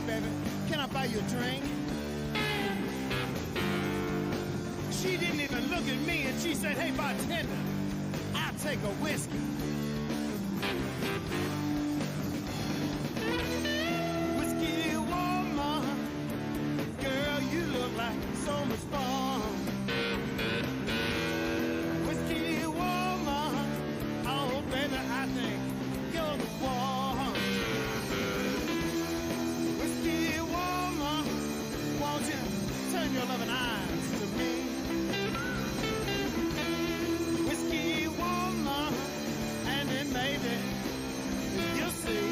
baby, can I buy you a drink? She didn't even look at me and she said, hey, bartender, I'll take a whiskey. Whiskey woman, girl, you look like so much fun. Whiskey woman, oh, baby, I think you're the one. Whiskey woman, won't you turn your loving eyes to me? Whiskey woman, and then maybe you'll see.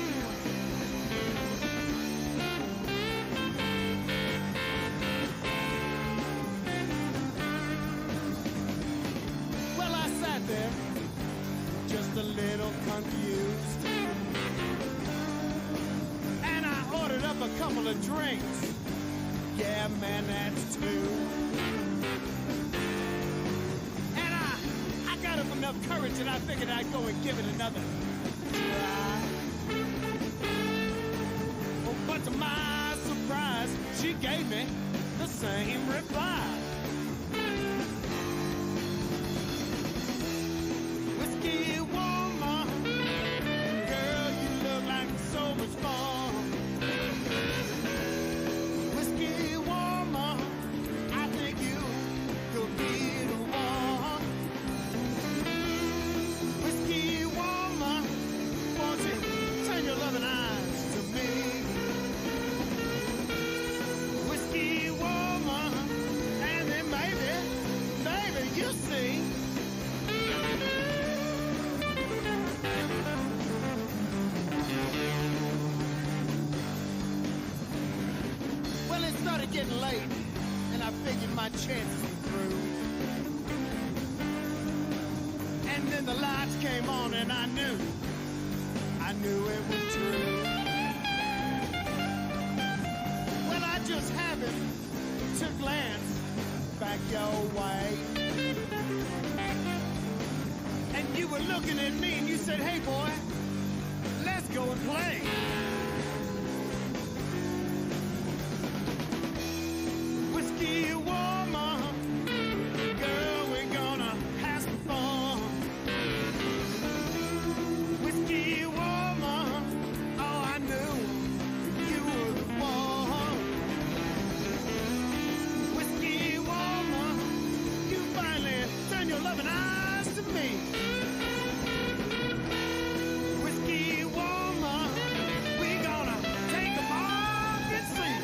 Well, I sat there, just a little confused, and I ordered up a couple of drinks. Yeah, man, that's two. And I got up enough courage and I figured I'd go and give it another try. Oh, but to my surprise, she gave me the same reply. Whiskey woman, girl, you look like so much fun. Whiskey woman, I think you'll be the one. Whiskey woman, won't you turn your loving eyes to me? Whiskey woman, and then maybe you'll see. Well, it started getting late, and I figured my chances were through. And then the lights came on, and I knew it was true. Well, I just happened to glance back your way, and you were looking at me, and you said, hey, boy, let's go and play. Whiskey woman, girl, we're gonna have some fun. Whiskey woman, oh, I knew you were the one. Whiskey woman, you finally turn your loving eyes to me. Whiskey woman, we gonna take them off and see.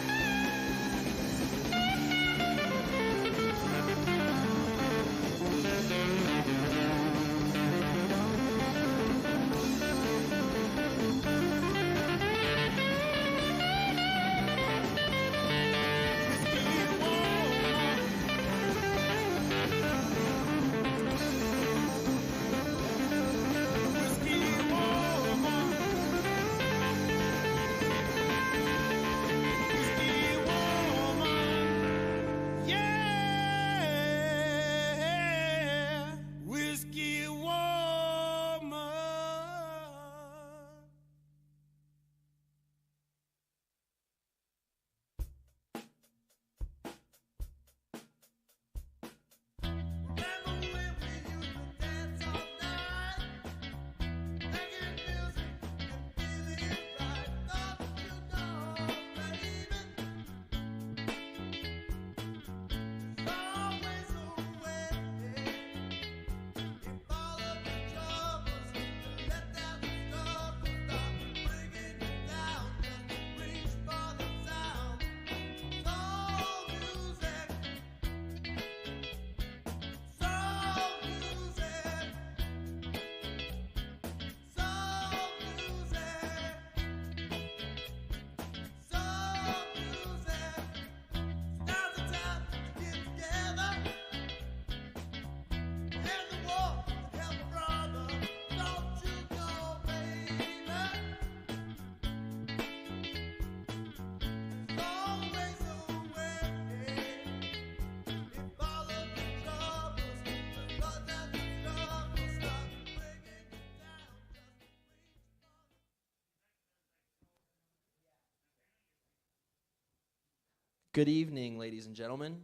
Good evening, ladies and gentlemen.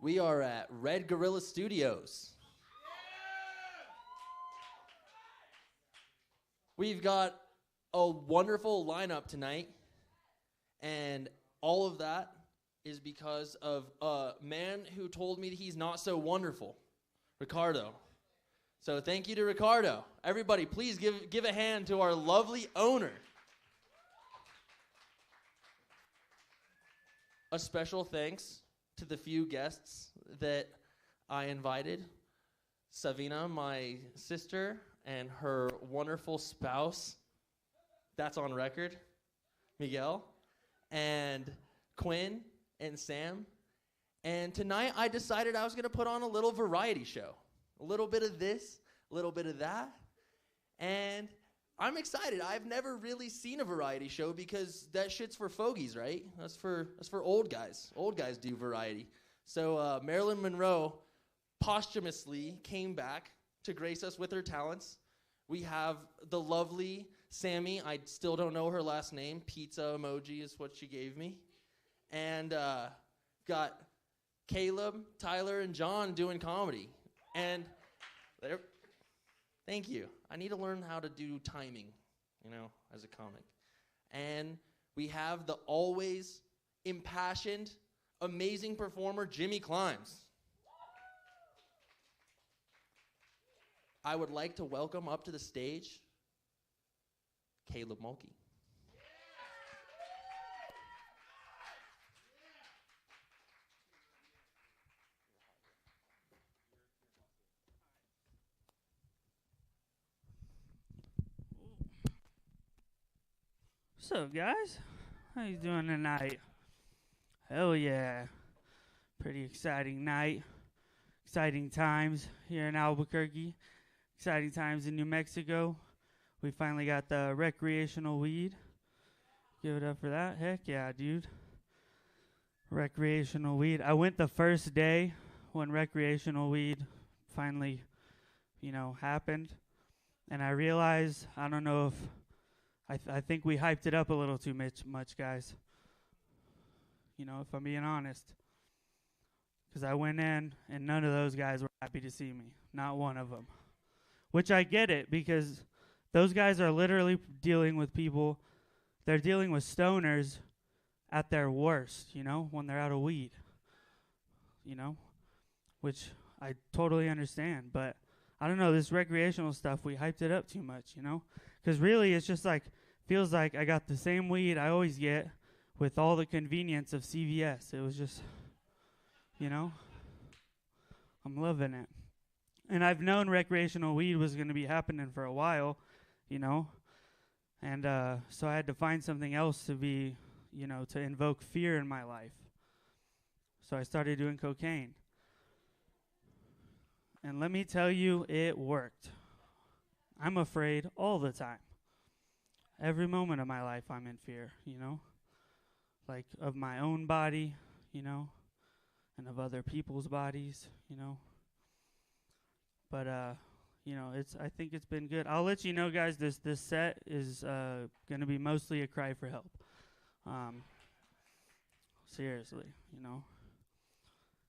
We are at Red Gorilla Studios. We've got a wonderful lineup tonight, and all of that is because of a man who told me that he's not so wonderful, Ricardo. So thank you to Ricardo. Everybody, please give a hand to our lovely owner. A special thanks to the few guests that I invited. Savina, my sister, and her wonderful spouse. That's on record. Miguel. And Quinn and Sam. And tonight I decided I was going to put on a little variety show. A little bit of this, a little bit of that. And I'm excited. I've never really seen a variety show because that shit's for fogies, right? That's for old guys. Old guys do variety. So Marylin Monroe posthumously came back to grace us with her talents. We have the lovely Sammi. I still don't know her last name. Pizza emoji is what she gave me. And got Caleb, Tyler, and John doing comedy. And thank you. I need to learn how to do timing, as a comic. And we have the always impassioned, amazing performer, Jimmy Climbs. I would like to welcome up to the stage Caleb Mulkey. What's up, guys? How you doing tonight? Hell yeah. Pretty exciting night. Exciting times here in Albuquerque. Exciting times in New Mexico. We finally got the recreational weed. Give it up for that. Heck yeah, dude. Recreational weed. I went the first day when recreational weed finally, happened. And I realized, I don't know if I think we hyped it up a little too much, guys. If I'm being honest. Because I went in, and none of those guys were happy to see me. Not one of them. Which I get it, because those guys are literally dealing with people. They're dealing with stoners at their worst, when they're out of weed. Which I totally understand. But, I don't know, this recreational stuff, we hyped it up too much, Because really, it's just feels like I got the same weed I always get with all the convenience of CVS. It was just, I'm loving it. And I've known recreational weed was going to be happening for a while, And so I had to find something else to be, to invoke fear in my life. So I started doing cocaine. And let me tell you, it worked. I'm afraid all the time. Every moment of my life I'm in fear, of my own body, and of other people's bodies, But, I think it's been good. I'll let you know, guys, this set is going to be mostly a cry for help. Seriously,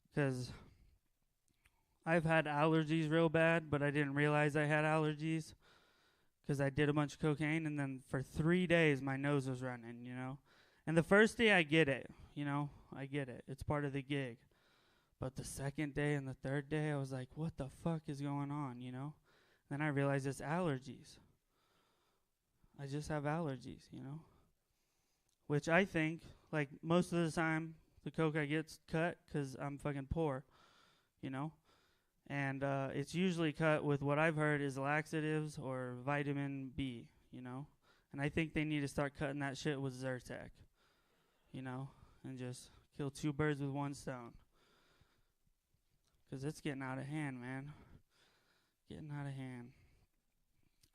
Because I've had allergies real bad, but I didn't realize I had allergies. Because I did a bunch of cocaine, and then for 3 days, my nose was running, And the first day, I get it, I get it. It's part of the gig. But the second day and the third day, I was like, what the fuck is going on, Then I realized it's allergies. I just have allergies, Which I think, most of the time, the coke I get's cut because I'm fucking poor, And it's usually cut with what I've heard is laxatives or vitamin B, And I think they need to start cutting that shit with Zyrtec, And just kill two birds with one stone. Because it's getting out of hand, man. Getting out of hand.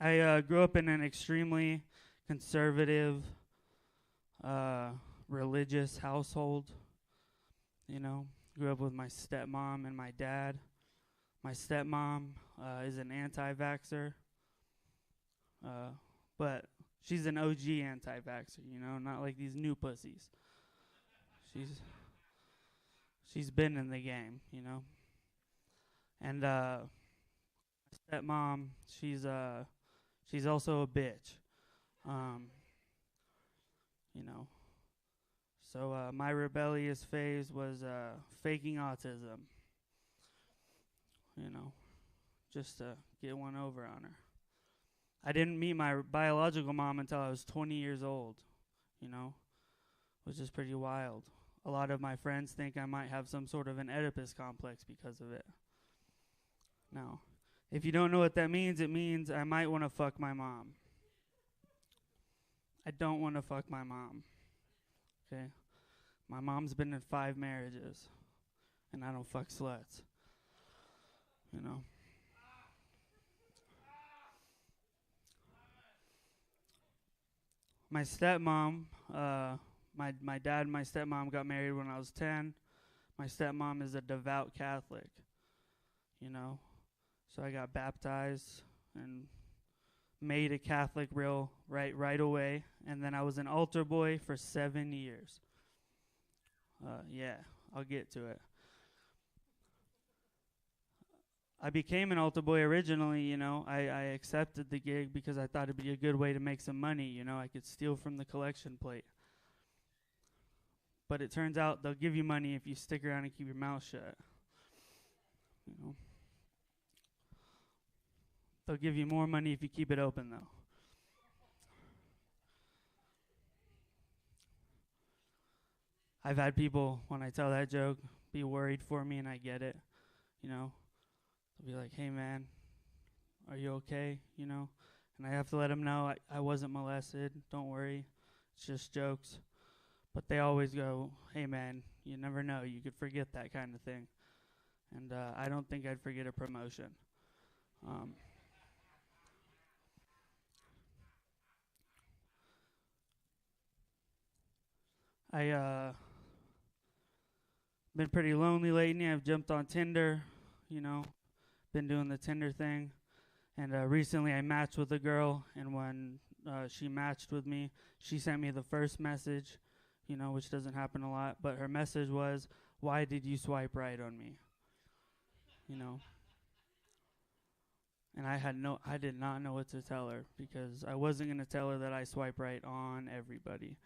I grew up in an extremely conservative, religious household, Grew up with my stepmom and my dad. My stepmom is an anti-vaxxer, but she's an OG anti-vaxxer, not like these new pussies. she's been in the game, you know. And my stepmom, she's also a bitch. You know. So my rebellious phase was faking autism. You know, just to get one over on her. I didn't meet my biological mom until I was 20 years old, you know, which is pretty wild. A lot of my friends think I might have some sort of an Oedipus complex because of it. Now, if you don't know what that means, it means I might want to fuck my mom. I don't want to fuck my mom. Okay? My mom's been in 5 marriages, and I don't fuck sluts. You know? My stepmom, my dad and my stepmom got married when I was 10. My stepmom is a devout Catholic, you know. So I got baptized and made a Catholic right away. And then I was an altar boy for 7 years. Yeah, I'll get to it. I became an altar boy originally, you know. I accepted the gig because I thought it'd be a good way to make some money, you know. I could steal from the collection plate. But it turns out they'll give you money if you stick around and keep your mouth shut. You know. They'll give you more money if you keep it open, though. I've had people, when I tell that joke, be worried for me, and I get it, you know. They'll be like, hey, man, are you okay, you know? And I have to let them know I wasn't molested. Don't worry. It's just jokes. But they always go, hey, man, you never know. You could forget that kind of thing. And I don't think I'd forget a promotion. I been pretty lonely lately. I've jumped on Tinder, you know, been doing the Tinder thing. And recently I matched with a girl, and when she matched with me, she sent me the first message, you know, which doesn't happen a lot, but her message was, why did you swipe right on me? You know. And I did not know what to tell her, because I wasn't going to tell her that I swipe right on everybody.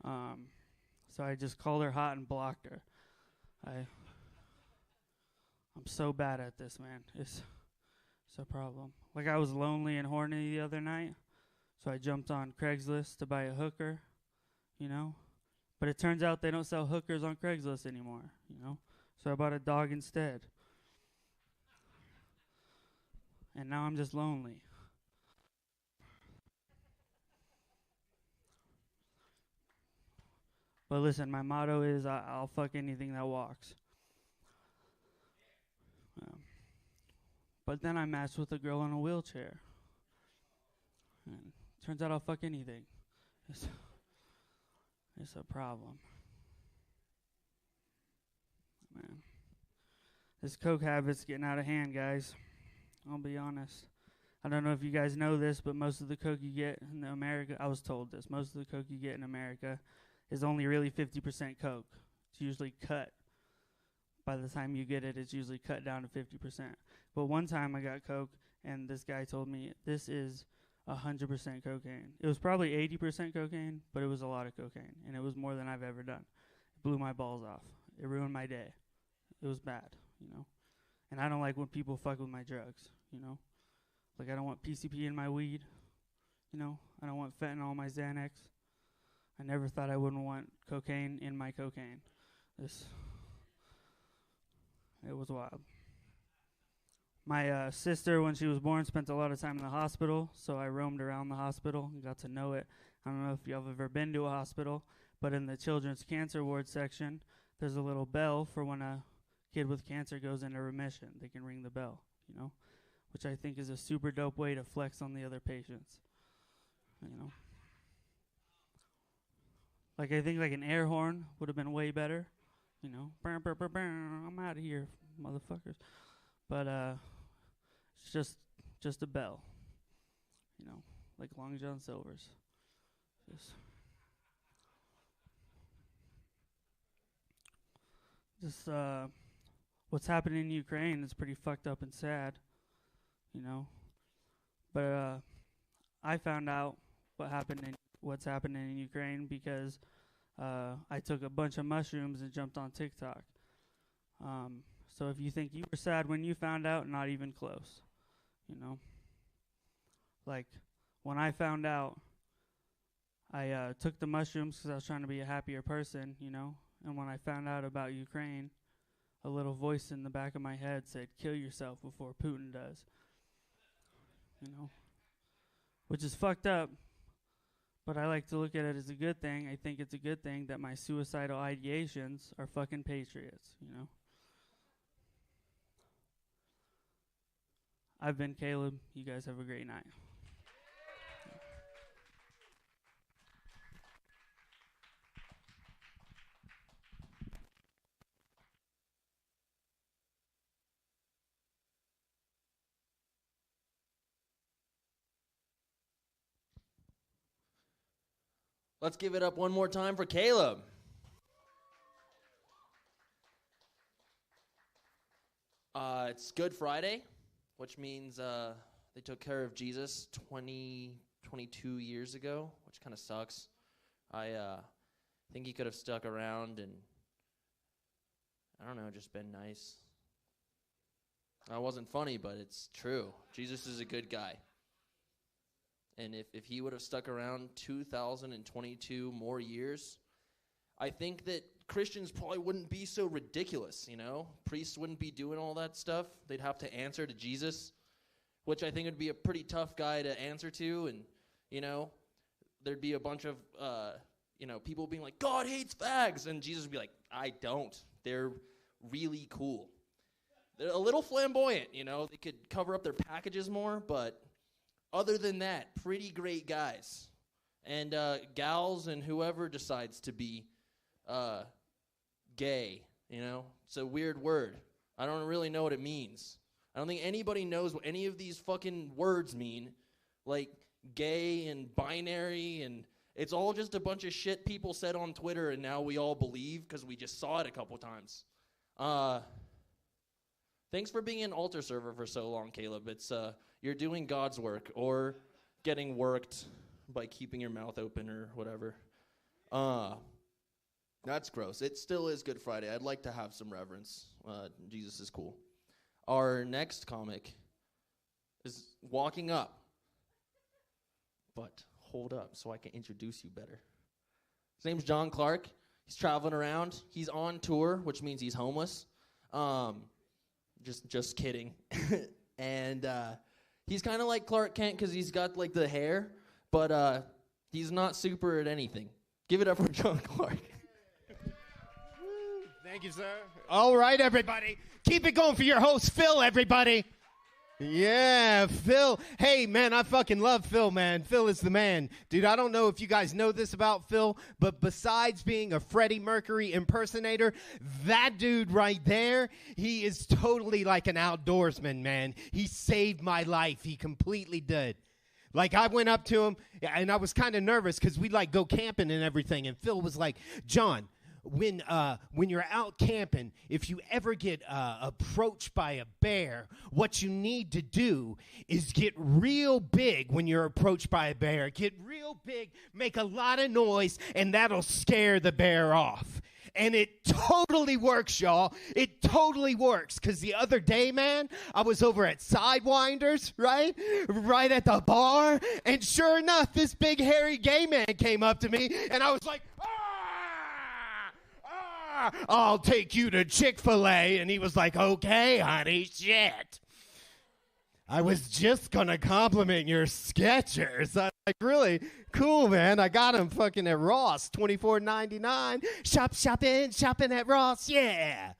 So I just called her hot and blocked her. I'm so bad at this, man. It's a problem. Like, I was lonely and horny the other night, so I jumped on Craigslist to buy a hooker, you know. But it turns out they don't sell hookers on Craigslist anymore, you know. So I bought a dog instead. And now I'm just lonely. But listen, my motto is I'll fuck anything that walks. But then I matched with a girl in a wheelchair. And turns out I'll fuck anything. It's a problem. Man. This coke habit's getting out of hand, guys. I'll be honest. I don't know if you guys know this, but most of the coke you get in America, I was told this, most of the coke you get in America is only really 50% coke. It's usually cut. By the time you get it, it's usually cut down to 50%. But one time I got coke, and this guy told me, this is 100% cocaine. It was probably 80% cocaine, but it was a lot of cocaine, and it was more than I've ever done. It blew my balls off. It ruined my day. It was bad, you know. And I don't like when people fuck with my drugs, you know. Like, I don't want PCP in my weed, you know. I don't want fentanyl in my Xanax. I never thought I wouldn't want cocaine in my cocaine. It was wild. My sister, when she was born, spent a lot of time in the hospital, so I roamed around the hospital and got to know it. I don't know if y'all have ever been to a hospital, but in the children's cancer ward section, there's a little bell for when a kid with cancer goes into remission. They can ring the bell, you know, which I think is a super dope way to flex on the other patients, you know. Like, I think like an air horn would have been way better, you know. Burr, burr, burr, burr, I'm out of here, motherfuckers. But it's just a bell, you know, like Long John Silver's. Just what's happening in Ukraine is pretty fucked up and sad, you know. But I found out what's happening in Ukraine because I took a bunch of mushrooms and jumped on TikTok. So if you think you were sad when you found out, not even close, you know. Like, when I found out, I took the mushrooms because I was trying to be a happier person, you know. And when I found out about Ukraine, a little voice in the back of my head said, kill yourself before Putin does. You know, which is fucked up. But I like to look at it as a good thing. I think it's a good thing that my suicidal ideations are fucking patriots, you know. I've been Caleb. You guys have a great night. Let's give it up one more time for Caleb. It's Good Friday, which means they took care of Jesus 22 years ago, which kind of sucks. I think he could have stuck around and, I don't know, just been nice. I wasn't funny, but it's true. Jesus is a good guy. And if he would have stuck around 2022 more years, I think that Christians probably wouldn't be so ridiculous, you know? Priests wouldn't be doing all that stuff. They'd have to answer to Jesus, which I think would be a pretty tough guy to answer to. And, you know, there'd be a bunch of, people being like, God hates fags. And Jesus would be like, I don't. They're really cool. They're a little flamboyant, you know? They could cover up their packages more, but other than that, pretty great guys. And gals and whoever decides to be gay, you know? It's a weird word. I don't really know what it means. I don't think anybody knows what any of these fucking words mean. Like gay and binary, and it's all just a bunch of shit people said on Twitter, and now we all believe because we just saw it a couple times. Thanks for being an altar server for so long, Caleb. It's you're doing God's work, or getting worked by keeping your mouth open or whatever. That's gross. It still is Good Friday. I'd like to have some reverence. Jesus is cool. Our next comic is walking up. But hold up so I can introduce you better. His name's John Clark. He's traveling around. He's on tour, which means he's homeless. Just kidding. And he's kind of like Clark Kent because he's got like the hair, but he's not super at anything. Give it up for John Clark. Thank you, sir. All right, everybody. Keep it going for your host, Phil, everybody. Yeah, Phil. Hey, man, I fucking love Phil, man. Phil is the man. Dude, I don't know if you guys know this about Phil, but besides being a Freddie Mercury impersonator, that dude right there, he is totally like an outdoorsman, man. He saved my life. He completely did. Like, I went up to him, and I was kind of nervous because we, like, go camping and everything, and Phil was like, John, when you're out camping, if you ever get approached by a bear, what you need to do is get real big when you're approached by a bear. Get real big, make a lot of noise, and that'll scare the bear off. And it totally works, y'all. It totally works. Because the other day, man, I was over at Sidewinders, right? Right at the bar. And sure enough, this big hairy gay man came up to me, and I was like, I'll take you to Chick-fil-A. And he was like, okay, honey, shit. I was just going to compliment your Skechers. I'm like, really? Cool, man. I got them fucking at Ross, $24.99. Shopping at Ross, yeah.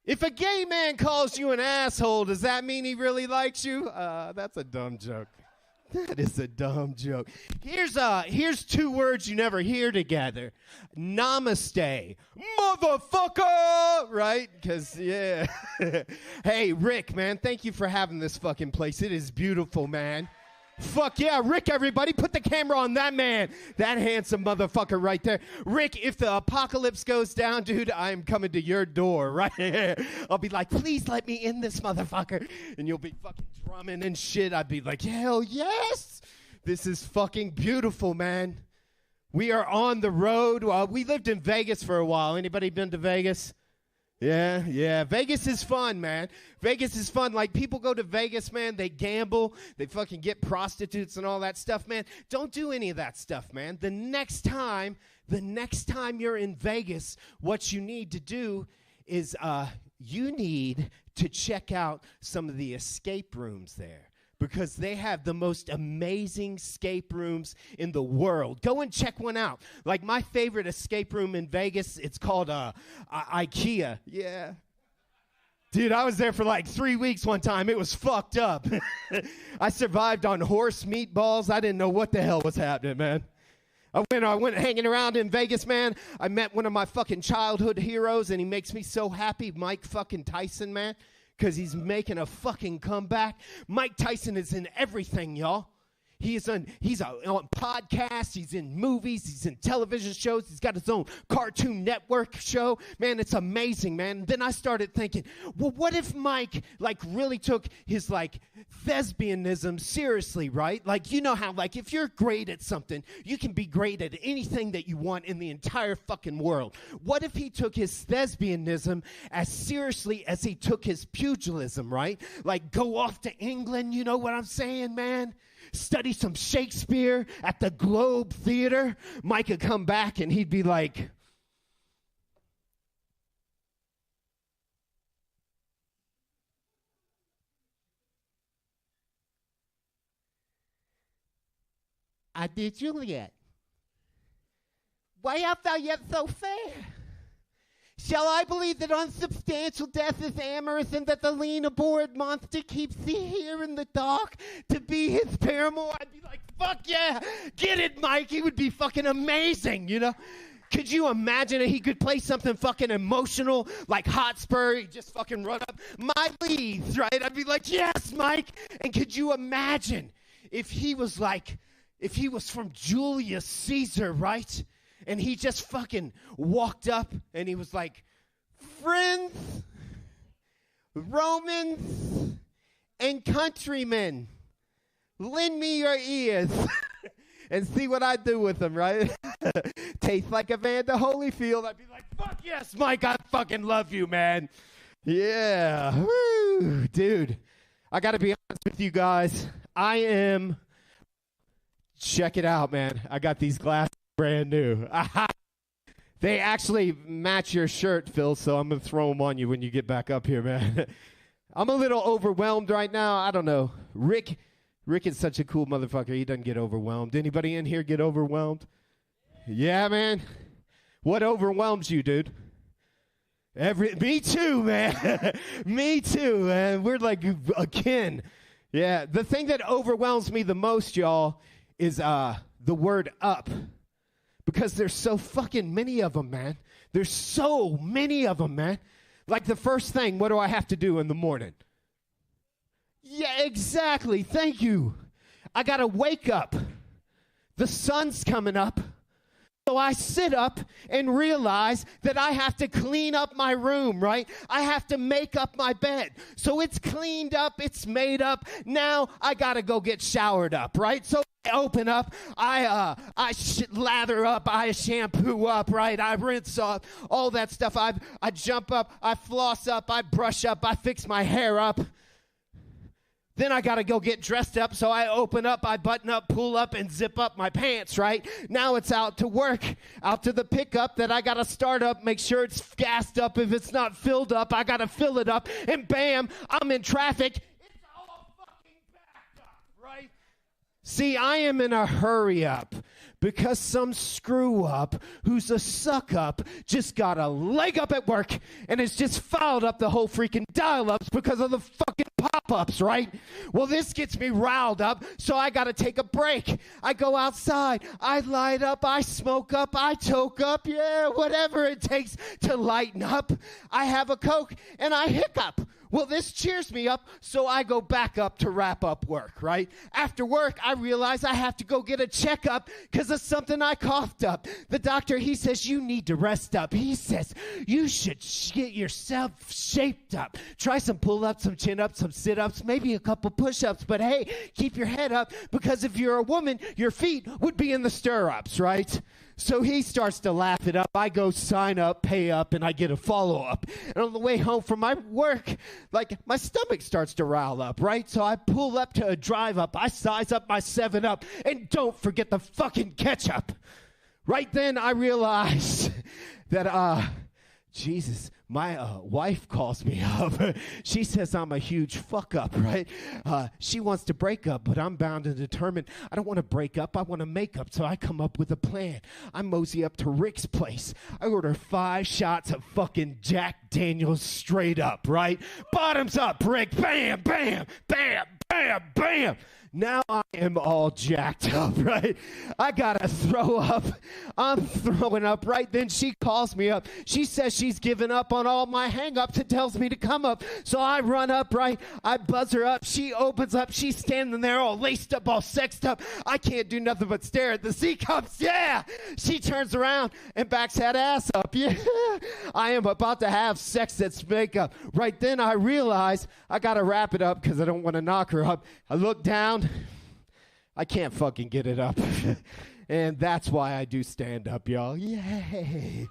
If a gay man calls you an asshole, does that mean he really likes you? That's a dumb joke. That is a dumb joke. Here's two words you never hear together. Namaste. Motherfucker! Right? Because, yeah. Hey, Rick, man, thank you for having this fucking place. It is beautiful, man. Fuck yeah, Rick, everybody. Put the camera on that man. That handsome motherfucker right there. Rick, if the apocalypse goes down, dude, I'm coming to your door right here. I'll be like, please let me in this motherfucker. And you'll be fucking drumming and shit. I'd be like, hell yes. This is fucking beautiful, man. We are on the road. We lived in Vegas for a while. Anybody been to Vegas? Yeah. Vegas is fun, man. Vegas is fun. Like, people go to Vegas, man. They gamble. They fucking get prostitutes and all that stuff, man. Don't do any of that stuff, man. The next time you're in Vegas, what you need to do is you need to check out some of the escape rooms there. Because they have the most amazing escape rooms in the world. Go and check one out. Like, my favorite escape room in Vegas, it's called IKEA. Yeah. Dude, I was there for like 3 weeks one time. It was fucked up. I survived on horse meatballs. I didn't know what the hell was happening, man. I went hanging around in Vegas, man. I met one of my fucking childhood heroes, and he makes me so happy, Mike fucking Tyson, man. Because he's making a fucking comeback. Mike Tyson is in everything, y'all. He's on podcasts, he's in movies, he's in television shows, he's got his own Cartoon Network show. Man, it's amazing, man. And then I started thinking, well, what if Mike, like, really took his, like, thespianism seriously, right? Like, you know how, like, if you're great at something, you can be great at anything that you want in the entire fucking world. What if he took his thespianism as seriously as he took his pugilism, right? Like, go off to England, you know what I'm saying, man? Study some Shakespeare at the Globe Theater. Mike would come back and he'd be like, I did Juliet. Why art thou yet so fair? Shall I believe that unsubstantial death is amorous, and that the lean aboard monster keeps thee here in the dark to be his paramour? I'd be like, fuck yeah, get it, Mike. He would be fucking amazing, you know? Could you imagine that he could play something fucking emotional like Hotspur? He'd just fucking run up, my leads, right? I'd be like, yes, Mike. And could you imagine if he was from Julius Caesar, right? And he just fucking walked up and he was like, friends, Romans, and countrymen, lend me your ears and see what I do with them, right? Taste like Evander Holyfield. I'd be like, fuck yes, Mike, I fucking love you, man. Yeah. Woo. Dude, I got to be honest with you guys. Check it out, man. I got these glasses. Brand new. They actually match your shirt, Phil, so I'm going to throw them on you when you get back up here, man. I'm a little overwhelmed right now. I don't know. Rick is such a cool motherfucker. He doesn't get overwhelmed. Anybody in here get overwhelmed? Yeah, man. What overwhelms you, dude? Me too, man. Me too, man. We're like akin. Yeah, the thing that overwhelms me the most, y'all, is the word up. Because there's so fucking many of them, man. There's so many of them, man. Like, the first thing, what do I have to do in the morning? Yeah, exactly. Thank you. I got to wake up. The sun's coming up. So I sit up and realize that I have to clean up my room, right? I have to make up my bed. So it's cleaned up, it's made up. Now I got to go get showered up, right? So I open up, I lather up, I shampoo up, right? I rinse off, all that stuff. I jump up, I floss up, I brush up, I fix my hair up. Then I got to go get dressed up, so I open up, I button up, pull up, and zip up my pants, right? Now it's out to work, out to the pickup that I got to start up, make sure it's gassed up. If it's not filled up, I got to fill it up, and bam, I'm in traffic. It's all fucking backed up, right? See, I am in a hurry up because some screw up who's a suck up just got a leg up at work and has just fouled up the whole freaking dial-ups because of the fucking pop-ups, right? Well, this gets me riled up, so I got to take a break. I go outside, I light up, I smoke up, I toke up, yeah, whatever it takes to lighten up. I have a Coke and I hiccup. Well, this cheers me up, so I go back up to wrap up work, right? After work, I realize I have to go get a checkup because of something I coughed up. The doctor, he says, you need to rest up. He says, you should get yourself shaped up. Try some pull-ups, some chin-ups, some sit-ups, maybe a couple push-ups. But hey, keep your head up because if you're a woman, your feet would be in the stirrups, right? So he starts to laugh it up. I go sign up, pay up, and I get a follow-up. And on the way home from my work, like, my stomach starts to rile up, right? So I pull up to a drive-up. I size up my 7-Up, and don't forget the fucking ketchup. Right then, I realize that, Jesus, my wife calls me up. She says I'm a huge fuck up, right? She wants to break up, but I'm bound and determined. I don't want to break up. I want to make up, so I come up with a plan. I mosey up to Rick's place. I order 5 shots of fucking Jack Daniels straight up, right? Bottoms up, Rick. Bam, bam, bam, bam, bam. Now I am all jacked up, right? I gotta throw up. I'm throwing up, right? Then she calls me up. She says she's given up on all my hang-ups and tells me to come up. So I run up, right? I buzz her up. She opens up. She's standing there all laced up, all sexed up. I can't do nothing but stare at the C-cups. Yeah! She turns around and backs that ass up. Yeah! I am about to have sex that's makeup. Right then I realize I gotta wrap it up because I don't want to knock her up. I look down. I can't fucking get it up. And that's why I do stand up, y'all. Yay.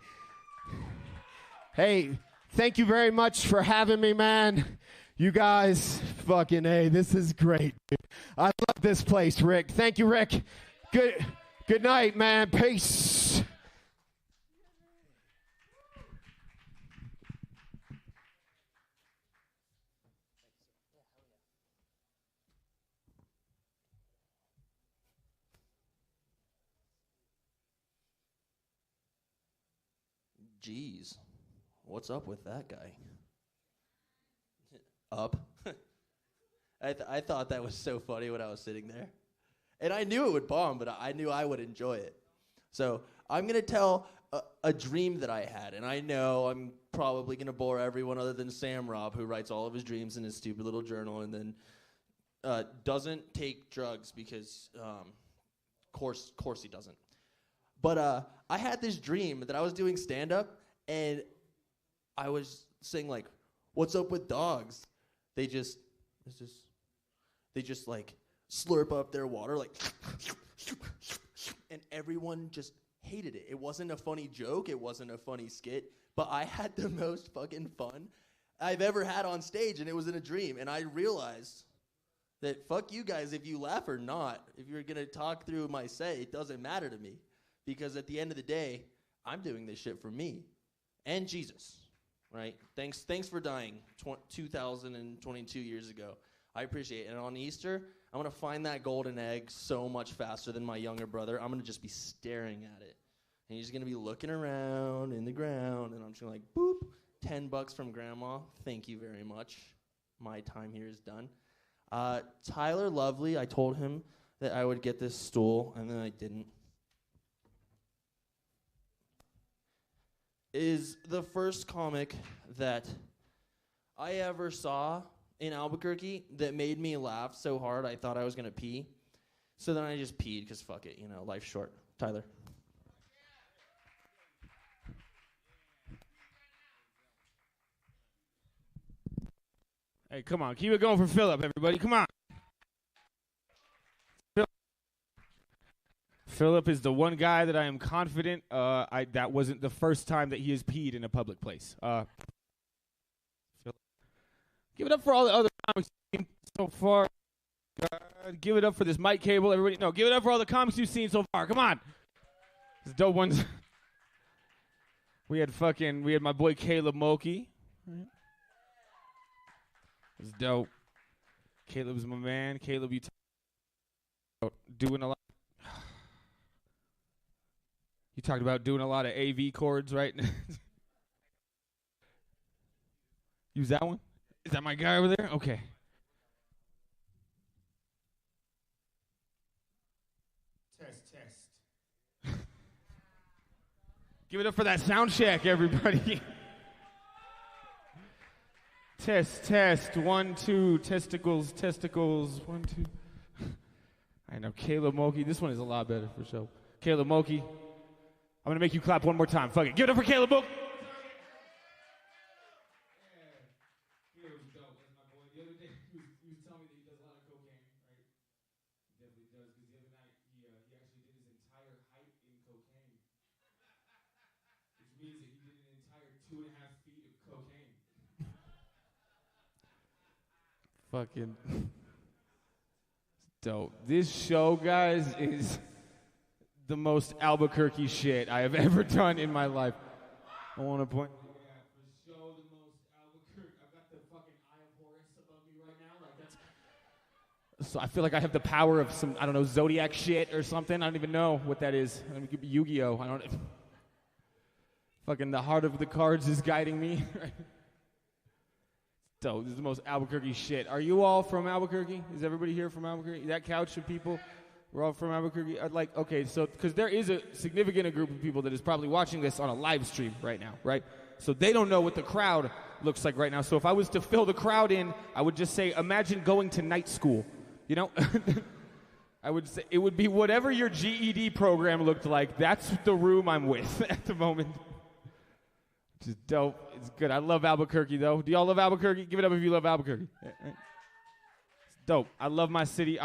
Hey, thank you very much for having me, man. You guys, fucking A, this is great. I love this place, Rick. Thank you, Rick. Good night, man. Peace. Jeez, what's up with that guy? Up? I thought that was so funny when I was sitting there. And I knew it would bomb, but I knew I would enjoy it. So I'm going to tell a dream that I had. And I know I'm probably going to bore everyone other than Sam Robb, who writes all of his dreams in his stupid little journal and then doesn't take drugs because, course he doesn't. But I had this dream that I was doing stand-up, and I was saying, like, what's up with dogs? They just like, slurp up their water, like, and everyone just hated it. It wasn't a funny joke. It wasn't a funny skit. But I had the most fucking fun I've ever had on stage, and it was in a dream. And I realized that fuck you guys if you laugh or not. If you're going to talk through my set, it doesn't matter to me. Because at the end of the day, I'm doing this shit for me and Jesus, right? Thanks for dying 2,022 years ago. I appreciate it. And on Easter, I'm going to find that golden egg so much faster than my younger brother. I'm going to just be staring at it. And he's going to be looking around in the ground, and I'm just going to like, boop, $10 from grandma. Thank you very much. My time here is done. Tyler Lovely, I told him that I would get this stool, and then I didn't. Is the first comic that I ever saw in Albuquerque that made me laugh so hard I thought I was going to pee. So then I just peed because fuck it, life's short. Tyler. Hey, come on. Keep it going for Philip, everybody. Come on. Philip is the one guy that I am confident that wasn't the first time that he has peed in a public place. Philip. Give it up for all the other comics so far. Give it up for this mic cable, everybody. No, give it up for all the comics you've seen so far. Come on. These dope ones. We had my boy Caleb Mulkey. It's dope. Caleb's my man. Caleb, you doing a lot. You talked about doing a lot of AV chords, right? Use that one? Is that my guy over there? Okay. Test. Give it up for that sound check, everybody. Test. 1, 2. Testicles. 1, 2. I know. Caleb Mulkey. This one is a lot better for sure. Caleb Mulkey. I'm going to make you clap one more time. Fuck it. Give it up for Caleb Mulkey. Fucking dope. This show, guys, is the most Albuquerque shit I have ever done in my life. I want to point. The show, the most Albuquerque. I've got the fucking Eye of Horus above me right now. Like that's. So I feel like I have the power of some, I don't know, Zodiac shit or something. I don't even know what that is. I mean, it could be Yu-Gi-Oh. I don't. Fucking the heart of the cards is guiding me. So this is the most Albuquerque shit. Are you all from Albuquerque? Is everybody here from Albuquerque? That couch of people, we're all from Albuquerque. Okay, so because there is a significant group of people that is probably watching this on a live stream right now, right? So they don't know what the crowd looks like right now. So if I was to fill the crowd in, I would just say, imagine going to night school. You know, I would say it would be whatever your GED program looked like. That's the room I'm with at the moment. Which is dope. It's good. I love Albuquerque, though. Do y'all love Albuquerque? Give it up if you love Albuquerque. It's dope. I love my city,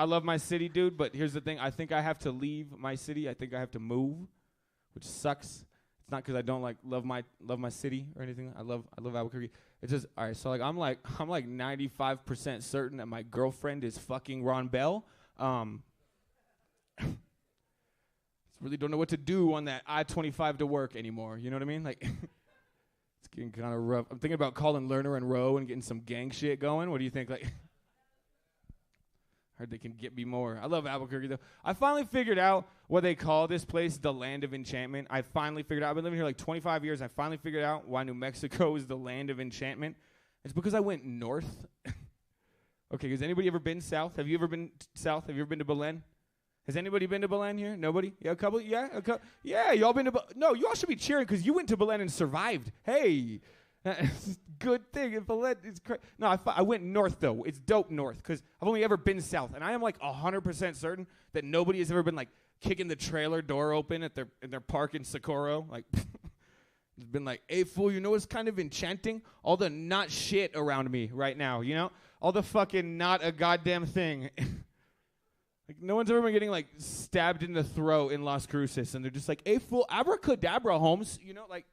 dude. But here's the thing. I think I have to leave my city. I think I have to move, which sucks. It's not because I don't love my city or anything. I love Albuquerque. It's just all right. So I'm 95% certain that my girlfriend is fucking Ron Bell. Really don't know what to do on that I-25 to work anymore. You know what I mean? Like. It's getting kind of rough. I'm thinking about calling Lerner and Rowe and getting some gang shit going. What do you think? Heard they can get me more. I love Albuquerque, though. I finally figured out what they call this place, the Land of Enchantment. I finally figured out. I've been living here 25 years. I finally figured out why New Mexico is the Land of Enchantment. It's because I went north. Okay, has anybody ever been south? Have you ever been south? Have you ever been to Belen? Has anybody been to Belen here? Nobody? Yeah, a couple? Yeah, yeah. Y'all been to No, you all should be cheering because you went to Belen and survived. Hey, good thing. Belen is crazy. No, I went north though. It's dope north because I've only ever been south, and I am 100% certain that nobody has ever been kicking the trailer door open at their park in Socorro. It's been hey fool, you know what's kind of enchanting? All the not shit around me right now. You know, all the fucking not a goddamn thing. No one's ever been getting stabbed in the throat in Las Cruces, and they're just hey fool, abracadabra, Holmes. You know, it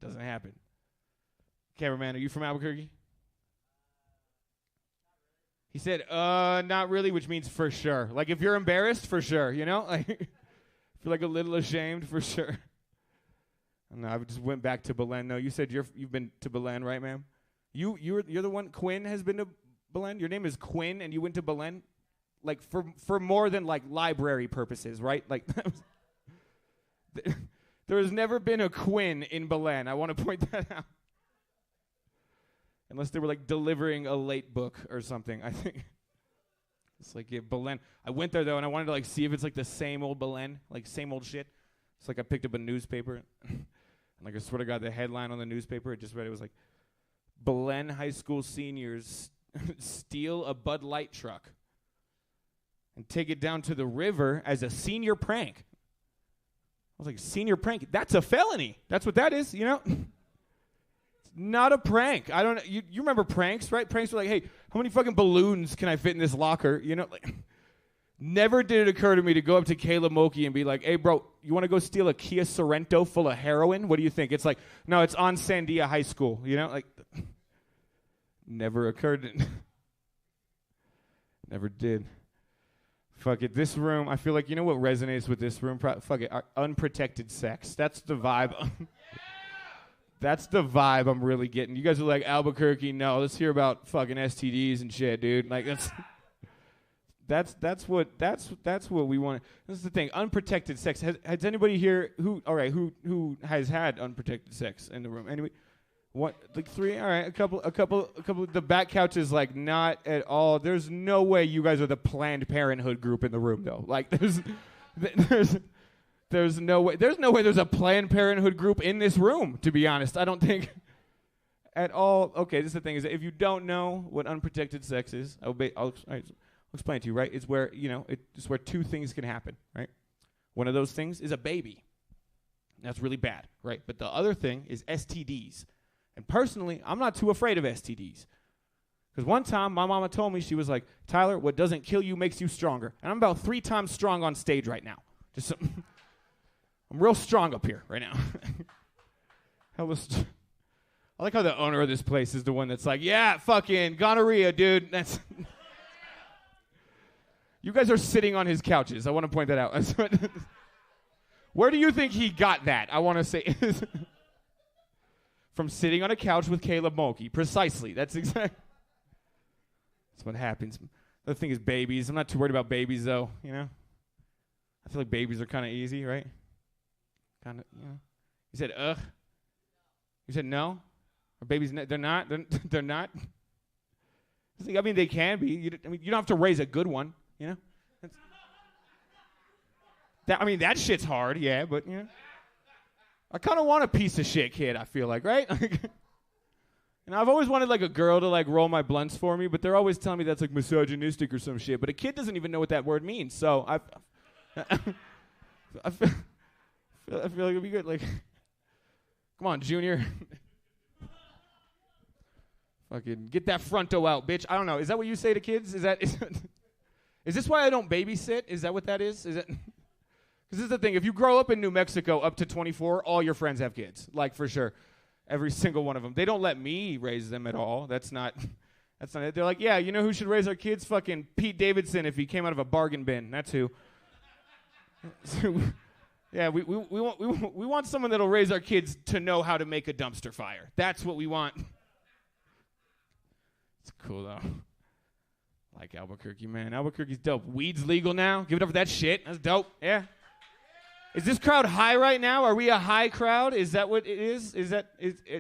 doesn't happen. Cameraman, are you from Albuquerque? He said, not really, which means for sure. If you're embarrassed, for sure, you know? I feel a little ashamed, for sure. No, I just went back to Belen. No, you said you've been to Belen, right, ma'am? You're the one, Quinn has been to Belen? Your name is Quinn, and you went to Belen? For more than, library purposes, right? There has never been a Quinn in Belen. I want to point that out. Unless they were, delivering a late book or something, I think. It's Belen. I went there, though, and I wanted to, see if it's, the same old Belen, same old shit. It's I picked up a newspaper, and, I swear to God, the headline on the newspaper, it just read, it was Belen High School seniors steal a Bud Light truck and take it down to the river as a senior prank. I was senior prank? That's a felony. That's what that is, you know? It's not a prank. I don't know. You remember pranks, right? Pranks were hey, how many fucking balloons can I fit in this locker? You know, never did it occur to me to go up to Caleb Mulkey and be hey, bro, you want to go steal a Kia Sorrento full of heroin? What do you think? It's no, it's on Sandia High School, you know? Never occurred. Never did. Fuck it. This room, I feel you know what resonates with this room? Fuck it. Unprotected sex. That's the vibe. That's the vibe I'm really getting. You guys are Albuquerque. No, let's hear about fucking STDs and shit, dude. That's what we want. This is the thing. Unprotected sex. Has anybody here who has had unprotected sex in the room? Anybody? What, 3? All right, a couple. The back couch is not at all. There's no way you guys are the Planned Parenthood group in the room, though. There's no way. There's no way there's a Planned Parenthood group in this room. To be honest, I don't think. at all. Okay, this is the thing: is that if you don't know what unprotected sex is, I'll explain it to you. Right? It's where it's where two things can happen. Right? One of those things is a baby. That's really bad, right? But the other thing is STDs. And personally, I'm not too afraid of STDs. Because one time, my mama told me, she was like, Tyler, what doesn't kill you makes you stronger. And I'm about 3 times strong on stage right now. I'm real strong up here right now. I like how the owner of this place is the one that's like, yeah, fucking gonorrhea, dude. That's you guys are sitting on his couches. I want to point that out. Where do you think he got that? I want to say from sitting on a couch with Caleb Mulkey. Precisely. That's exactly. That's what happens. The thing is babies. I'm not too worried about babies, though. You know, I feel like babies are kind of easy, right? Kind of. You know. You said ugh. You said no. Are babies? They're not. They're not. I mean, they can be. You don't have to raise a good one. You know. That shit's hard, yeah, but, you know. I kind of want a piece of shit kid, I feel like, right? And I've always wanted, like, a girl to, like, roll my blunts for me, but they're always telling me that's, like, misogynistic or some shit. But a kid doesn't even know what that word means, so I feel like it'd be good. Like, come on, Junior. Fucking get that fronto out, bitch. I don't know. Is that what you say to kids? Is this why I don't babysit? Is that what that is? Is it... Because this is the thing, if you grow up in New Mexico up to 24, all your friends have kids, like for sure. Every single one of them. They don't let me raise them at all. That's not it. They're like, yeah, you know who should raise our kids? Fucking Pete Davidson if he came out of a bargain bin. That's who. Yeah, we want someone that'll raise our kids to know how to make a dumpster fire. That's what we want. It's cool, though. Like Albuquerque, man. Albuquerque's dope. Weed's legal now. Give it up for that shit. That's dope. Yeah. Is this crowd high right now? Are we a high crowd? Is that what it is?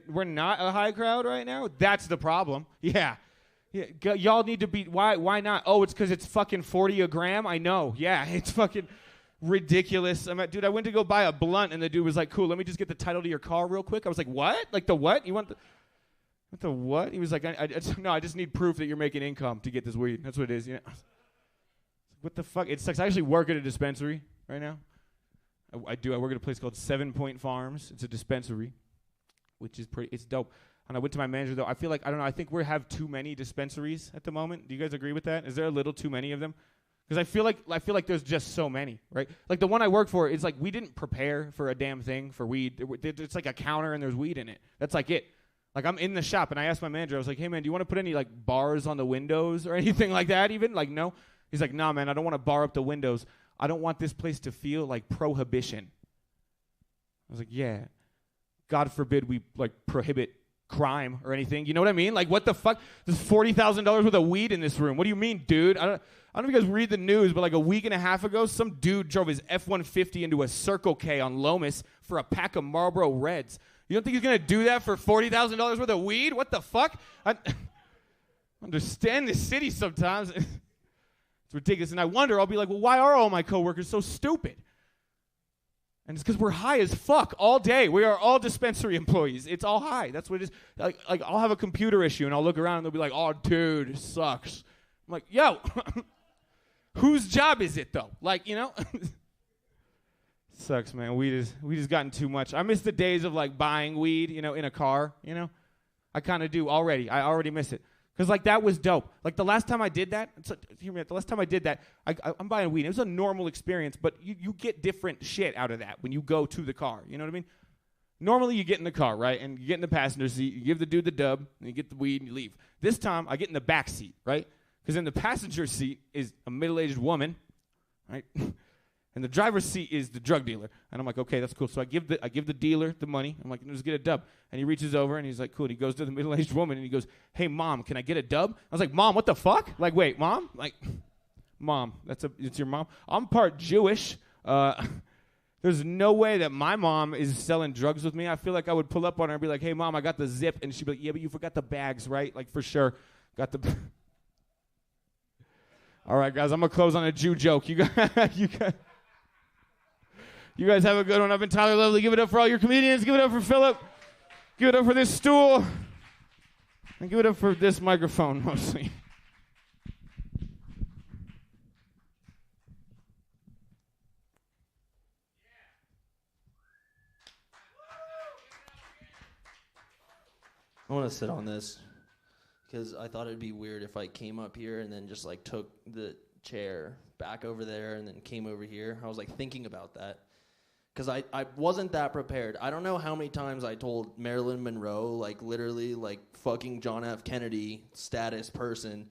We're not a high crowd right now? That's the problem. Yeah. Y'all need to be, why not? Oh, it's because it's fucking 40 a gram? I know. Yeah, it's fucking ridiculous. Dude, I went to go buy a blunt, and the dude was like, cool, let me just get the title to your car real quick. I was like, what? Like the what? You want the what? He was like, no, I just need proof that you're making income to get this weed. That's what it is. You know? What the fuck? It sucks. I actually work at a dispensary right now. I do. I work at a place called 7 Point Farms. It's a dispensary, which is it's dope. And I went to my manager, though. I feel like, I don't know, I think we have too many dispensaries at the moment. Do you guys agree with that? Is there a little too many of them? Because I feel like there's just so many, right? Like the one I work for, it's like we didn't prepare for a damn thing for weed. It's like a counter and there's weed in it. That's like it. Like I'm in the shop and I asked my manager, I was like, hey man, do you want to put any like bars on the windows or anything like that even? Like no. He's like, nah man, I don't want to bar up the windows. I don't want this place to feel like prohibition. I was like, yeah. God forbid we like prohibit crime or anything. You know what I mean? Like what the fuck? There's $40,000 worth of weed in this room. What do you mean, dude? I don't know if you guys read the news, but like a week and a half ago, some dude drove his F-150 into a Circle K on Lomas for a pack of Marlboro Reds. You don't think he's going to do that for $40,000 worth of weed? What the fuck? I understand this city sometimes. It's ridiculous. And I wonder, I'll be like, well, why are all my coworkers so stupid? And it's because we're high as fuck all day. We are all dispensary employees. It's all high. That's what it is. Like I'll have a computer issue, and I'll look around, and they'll be like, oh, dude, it sucks. I'm like, yo, whose job is it, though? Like, you know? Sucks, man. Weed has gotten too much. I miss the days of, like, buying weed, you know, in a car, you know? I kind of do already. I already miss it. Because, like, that was dope. Like, the last time I did that, I'm buying weed. It was a normal experience, but you get different shit out of that when you go to the car. You know what I mean? Normally, you get in the car, right? And you get in the passenger seat. You give the dude the dub, and you get the weed, and you leave. This time, I get in the back seat, right? Because in the passenger seat is a middle-aged woman, right? And the driver's seat is the drug dealer. And I'm like, okay, that's cool. So I give the dealer the money. I'm like, just get a dub. And he reaches over and he's like, cool. And he goes to the middle-aged woman and he goes, hey, Mom, can I get a dub? I was like, Mom, what the fuck? Like, wait, Mom? Like, Mom, it's your mom? I'm part Jewish. There's no way that my mom is selling drugs with me. I feel like I would pull up on her and be like, hey, Mom, I got the zip. And she'd be like, yeah, but you forgot the bags, right? Like, for sure. Got the... All right, guys, I'm going to close on a Jew joke. You guys have a good one. I've been Tyler Lovely. Give it up for all your comedians. Give it up for Philip. Give it up for this stool. And give it up for this microphone, mostly. I want to sit on this because I thought it'd be weird if I came up here and then just like took the chair back over there and then came over here. I was like thinking about that because I wasn't that prepared. I don't know how many times I told Marylin Monroe, like literally like fucking John F. Kennedy status person,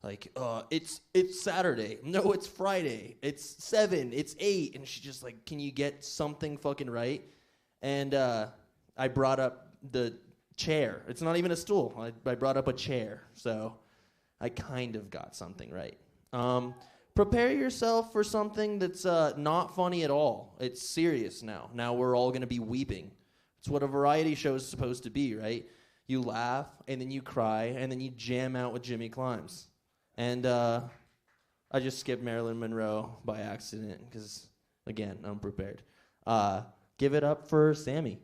like, it's Saturday. No, it's Friday. It's 7. It's 8. And she's just like, can you get something fucking right? And I brought up the chair. It's not even a stool. I brought up a chair. So I kind of got something right. Prepare yourself for something that's not funny at all. It's serious now. Now we're all going to be weeping. It's what a variety show is supposed to be, right? You laugh, and then you cry, and then you jam out with Jimmy Climbs. And I just skipped Marylin Monroe by accident because, again, I'm prepared. Give it up for Sammi.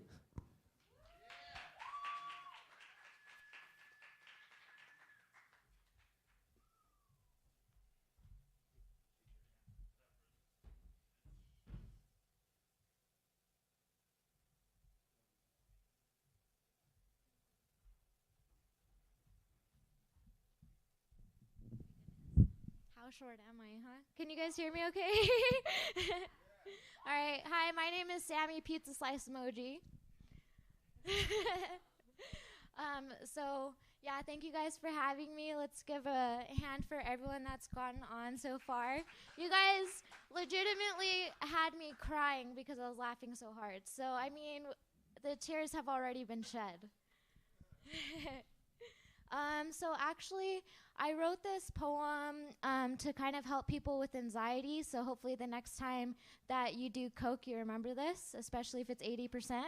How short am I, huh? Can you guys hear me okay? All right. Hi, my name is Sammi Pizza Slice Emoji. Yeah, thank you guys for having me. Let's give a hand for everyone that's gone on so far. You guys legitimately had me crying because I was laughing so hard. So, I mean, the tears have already been shed. So actually, I wrote this poem to kind of help people with anxiety. So hopefully the next time that you do coke, you remember this, especially if it's 80%.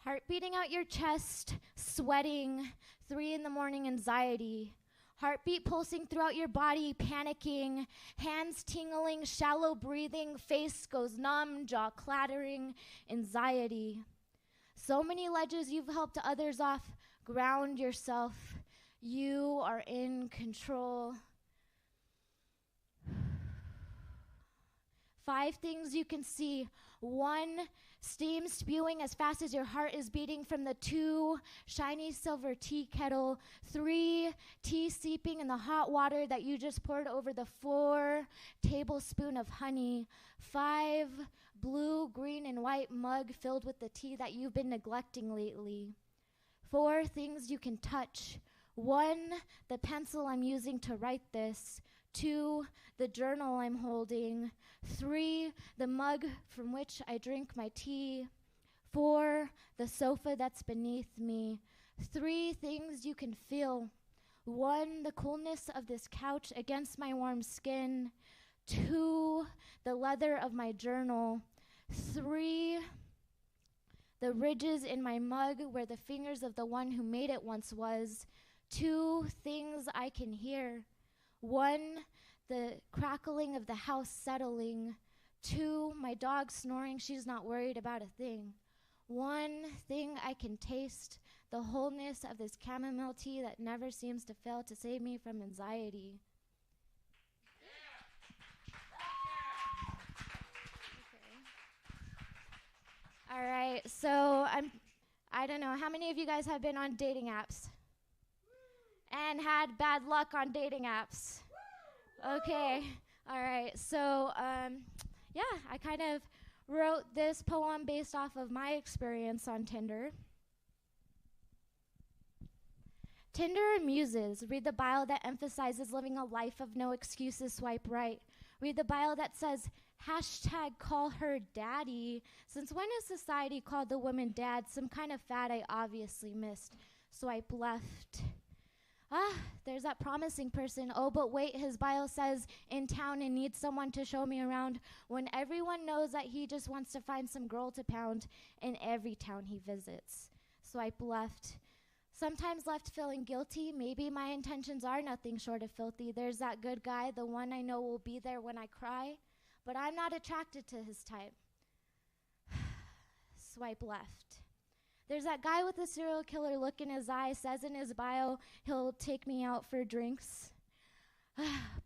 Heart beating out your chest, sweating, 3 a.m. anxiety. Heartbeat pulsing throughout your body, panicking, hands tingling, shallow breathing, face goes numb, jaw clattering, anxiety. So many ledges you've helped others off, ground yourself. You are in control. 5 things you can see. 1, steam spewing as fast as your heart is beating from the 2, shiny silver tea kettle. 3, tea seeping in the hot water that you just poured over the 4 tablespoon of honey. 5, blue, green, and white mug filled with the tea that you've been neglecting lately. 4 things you can touch. 1, the pencil I'm using to write this. 2, the journal I'm holding. 3, the mug from which I drink my tea. 4, the sofa that's beneath me. 3 things you can feel. 1, the coolness of this couch against my warm skin. 2, the leather of my journal. 3, the ridges in my mug where the fingers of the one who made it once was. 2 things I can hear. 1, the crackling of the house settling. 2, my dog snoring, she's not worried about a thing. 1 thing I can taste, the wholeness of this chamomile tea that never seems to fail to save me from anxiety. Okay. All right, so I don't know, how many of you guys have been on dating apps? And had bad luck on dating apps? Okay, all right, so yeah, I kind of wrote this poem based off of my experience on Tinder. Tinder amuses. Read the bio that emphasizes living a life of no excuses, swipe right. Read the bio that says, #call her daddy. Since when has society called the woman dad? Some kind of fad I obviously missed. Swipe left. There's that promising person. Oh, but wait, his bio says in town and needs someone to show me around, when everyone knows that he just wants to find some girl to pound in every town he visits. Swipe left. Sometimes left feeling guilty. Maybe my intentions are nothing short of filthy. There's that good guy, the one I know will be there when I cry. but I'm not attracted to his type. Swipe left. There's that guy with the serial killer look in his eye, says in his bio he'll take me out for drinks.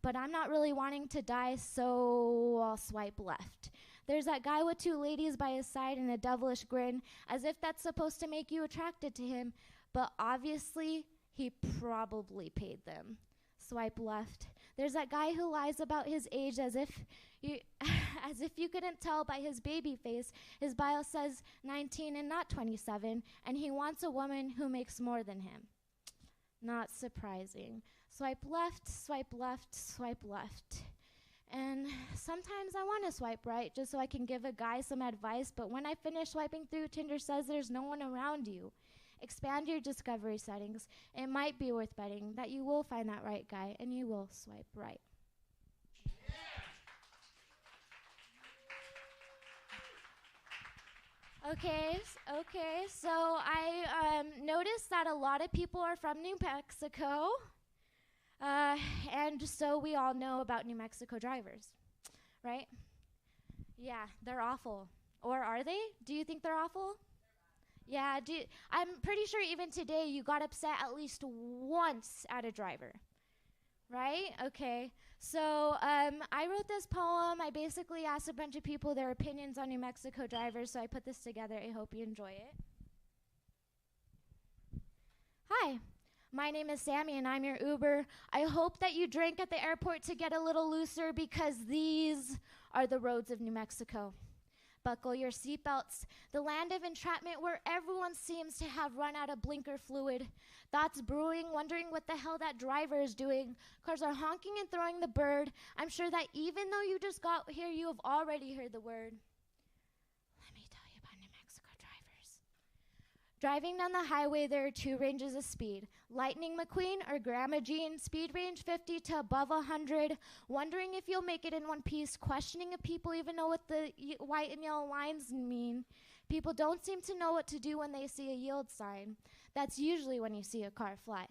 But I'm not really wanting to die, so I'll swipe left. There's that guy with 2 ladies by his side and a devilish grin, as if that's supposed to make you attracted to him, but obviously he probably paid them. Swipe left. There's that guy who lies about his age as if you couldn't tell by his baby face. His bio says 19 and not 27, and he wants a woman who makes more than him. Not surprising. Swipe left, swipe left, swipe left. And sometimes I want to swipe right just so I can give a guy some advice, but when I finish swiping through, Tinder says there's no one around you. Expand your discovery settings. It might be worth betting that you will find that right guy and you will swipe right. Okay, so I noticed that a lot of people are from New Mexico, and so we all know about New Mexico drivers, right? Yeah, they're awful. Or are they? Do you think they're awful? Yeah, I'm pretty sure even today you got upset at least once at a driver, right? Okay, so I wrote this poem. I basically asked a bunch of people their opinions on New Mexico drivers, so I put this together. I hope you enjoy it. Hi, my name is Sammi and I'm your Uber. I hope that you drank at the airport to get a little looser because these are the roads of New Mexico. Buckle your seatbelts, the land of entrapment where everyone seems to have run out of blinker fluid. Thoughts brewing, wondering what the hell that driver is doing. Cars are honking and throwing the bird. I'm sure that even though you just got here, you have already heard the word. Let me tell you about New Mexico drivers. Driving down the highway, there are 2 ranges of speed. Lightning McQueen or Grandma Jean, speed range 50 to above 100. Wondering if you'll make it in one piece. Questioning if people even know what the white and yellow lines mean. People don't seem to know what to do when they see a yield sign. That's usually when you see a car fly.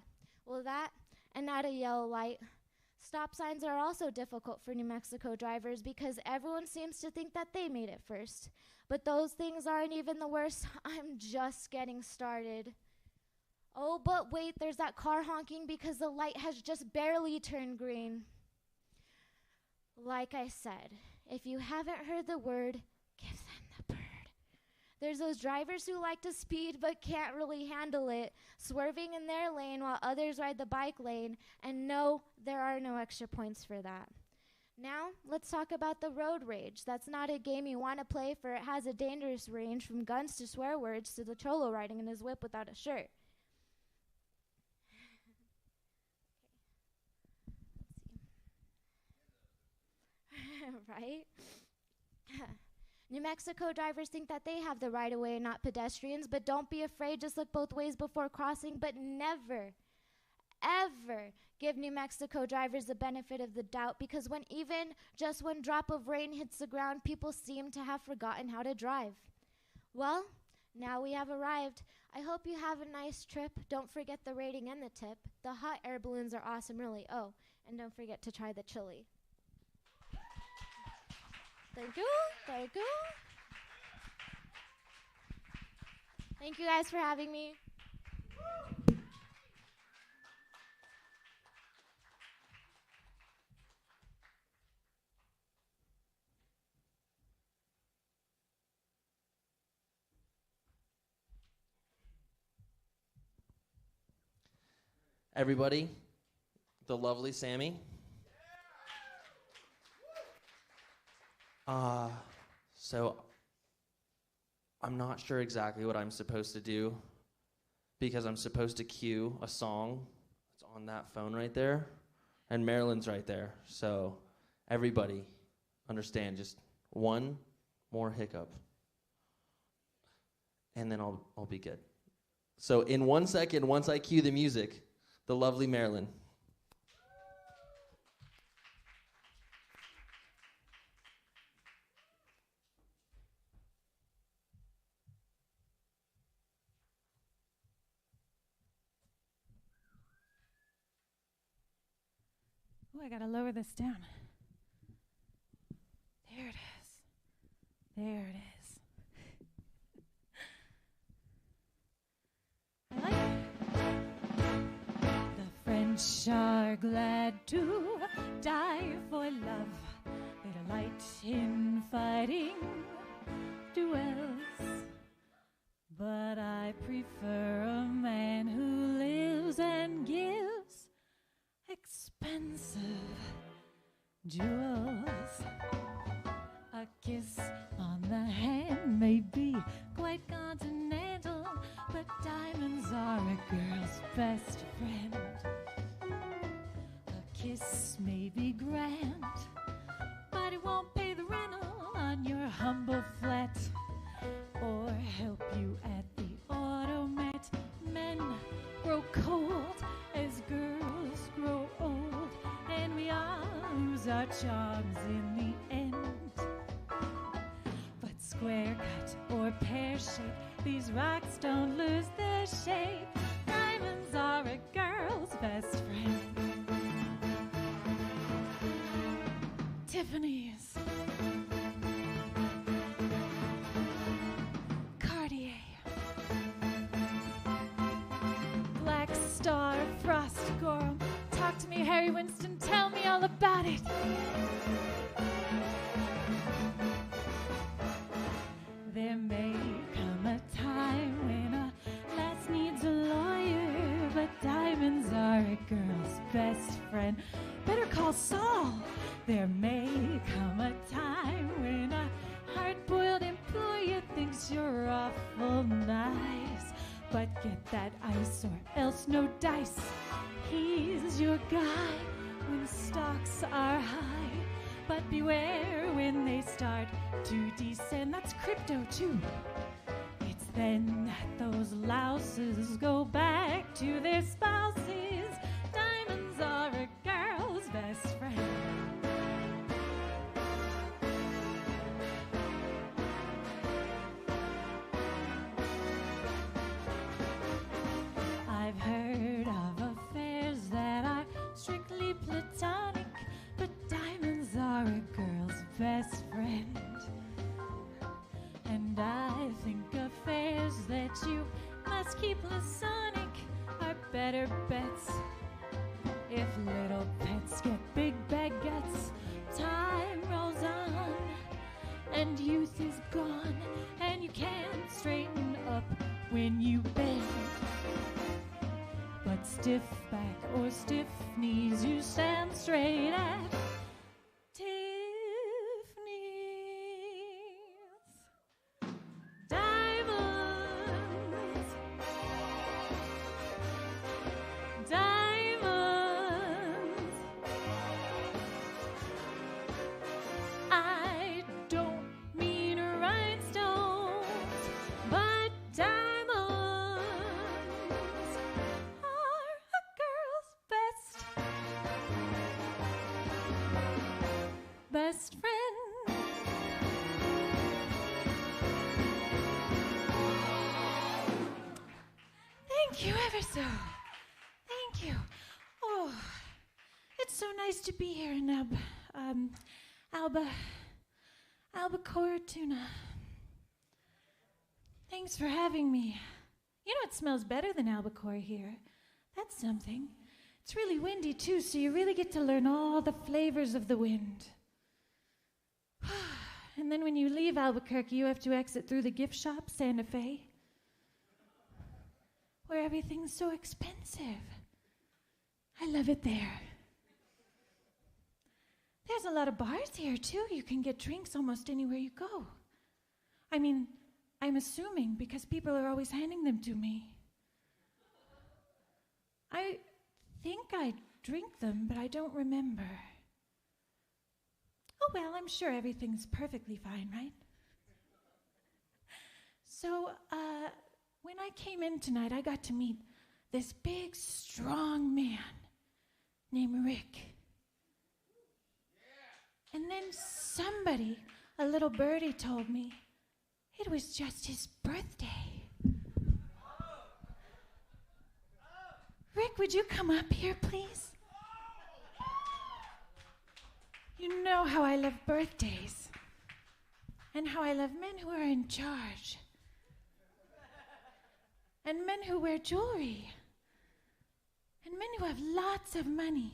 Well, that and not a yellow light. Stop signs are also difficult for New Mexico drivers because everyone seems to think that they made it first. But those things aren't even the worst. I'm just getting started. Oh, but wait, there's that car honking because the light has just barely turned green. Like I said, if you haven't heard the word, give them the bird. There's those drivers who like to speed but can't really handle it, swerving in their lane while others ride the bike lane, and no, there are no extra points for that. Now, let's talk about the road rage. That's not a game you want to play, for it has a dangerous range from guns to swear words to the cholo riding in his whip without a shirt. Right? New Mexico drivers think that they have the right of way and not pedestrians, but don't be afraid, just look both ways before crossing, but never, ever give New Mexico drivers the benefit of the doubt, because when even just one drop of rain hits the ground, people seem to have forgotten how to drive. Well, now we have arrived. I hope you have a nice trip. Don't forget the rating and the tip. The hot air balloons are awesome, really. Oh, and don't forget to try the chili. Thank you. Thank you. Thank you guys for having me. Everybody, the lovely Sammi. So I'm not sure exactly what I'm supposed to do because I'm supposed to cue a song. It's on that phone right there, and Marylin's right there. So everybody, understand, just one more hiccup, and then I'll be good. So in 1 second, once I cue the music, the lovely Marylin. Oh, I gotta lower this down. There There it is. I like it. The French are glad to die for love. They delight in fighting duels. But I prefer a man who lives and gives expensive jewels. A kiss on the hand may be quite continental, but diamonds are a girl's best friend. A kiss may be grand, but it won't pay the rental on your humble flat or help you at the automat. Men grow cold as girls grow old, and we all lose our charms in the end. But square cut or pear shape, these rocks don't lose their shape. Diamonds are a girl's best friend. Tiffany's, Cartier, Black Star, Frost Gorham. Talk to me, Harry Winston, tell me all about it. There may come a time when a lass needs a lawyer, but diamonds are a girl's best friend. Better call Saul. There may come a time when a hard-boiled employer thinks you're awful nice, but get that ice or else no dice. He's your guy when stocks are high, but beware when they start to descend. That's crypto too. It's then that those louses go back to their spouses. Diamonds are a girl's best friend. I've heard of affairs that are strictly platonic, but diamonds are a girl's best friend. And I think affairs that you must keep platonic are better bets. If little pets get big baguettes, time rolls on, and youth is gone, and you can't straighten up when you bend. But stiff back or stiff knees, you stand straight at Tiffany's. Diamonds, diamonds. I don't mean rhinestones, but diamonds are a girl's best friend. Thank you ever so. Thank you. Oh, it's so nice to be here in Albacore Tuna. Thanks for having me. You know, it smells better than albacore here. That's something. It's really windy too, so you really get to learn all the flavors of the wind. And then when you leave Albuquerque, you have to exit through the gift shop, Santa Fe, where everything's so expensive. I love it there. There's a lot of bars here, too. You can get drinks almost anywhere you go. I mean, I'm assuming because people are always handing them to me. I think I drink them, but I don't remember. Oh, well, I'm sure everything's perfectly fine, right? So, when I came in tonight, I got to meet this big, strong man named Rick. And then somebody, a little birdie, told me it was just his birthday. Rick, would you come up here, please? You know how I love birthdays. and how I love men who are in charge, and men who wear jewelry, and men who have lots of money.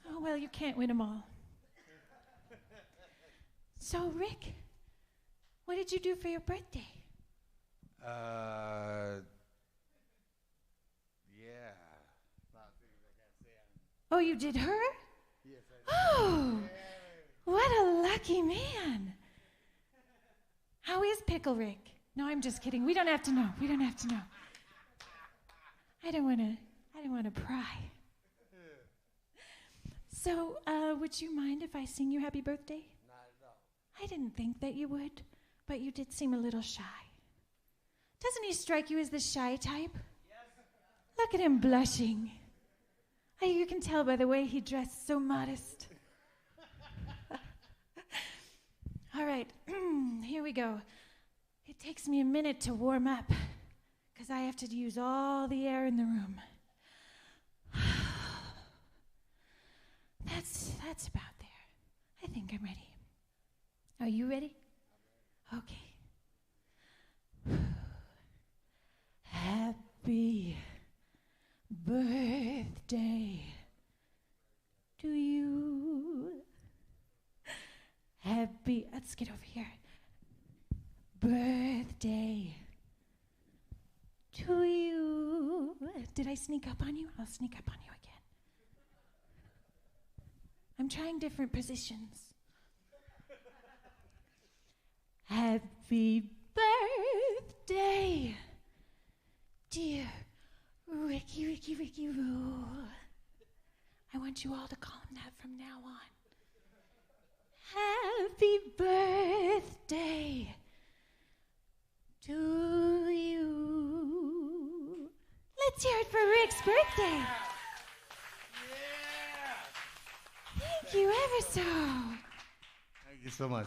Oh, well, you can't win them all. So, Rick, what did you do for your birthday? Yeah. Oh, you did her? Yes, I did. Oh, what a lucky man. How is Pickle Rick? No, I'm just kidding. We don't have to know. We don't have to know. I don't want to pry. So, would you mind if I sing you happy birthday? Not at all. I didn't think that you would, but you did seem a little shy. Doesn't he strike you as the shy type? Yes. Look at him blushing. You can tell by the way he dressed, so modest. All right, here we go. It takes me a minute to warm up, because I have to use all the air in the room. That's about there. I think I'm ready. Are you ready? Okay. Happy birthday to you. Let's get over here. Birthday to you. Did I sneak up on you? I'll sneak up on you again. I'm trying different positions. Happy birthday, dear Ricky Roo. I want you all to call him that from now on. Happy birthday to you. Let's hear it for Rick's birthday. Thank you ever so. Thank you so much.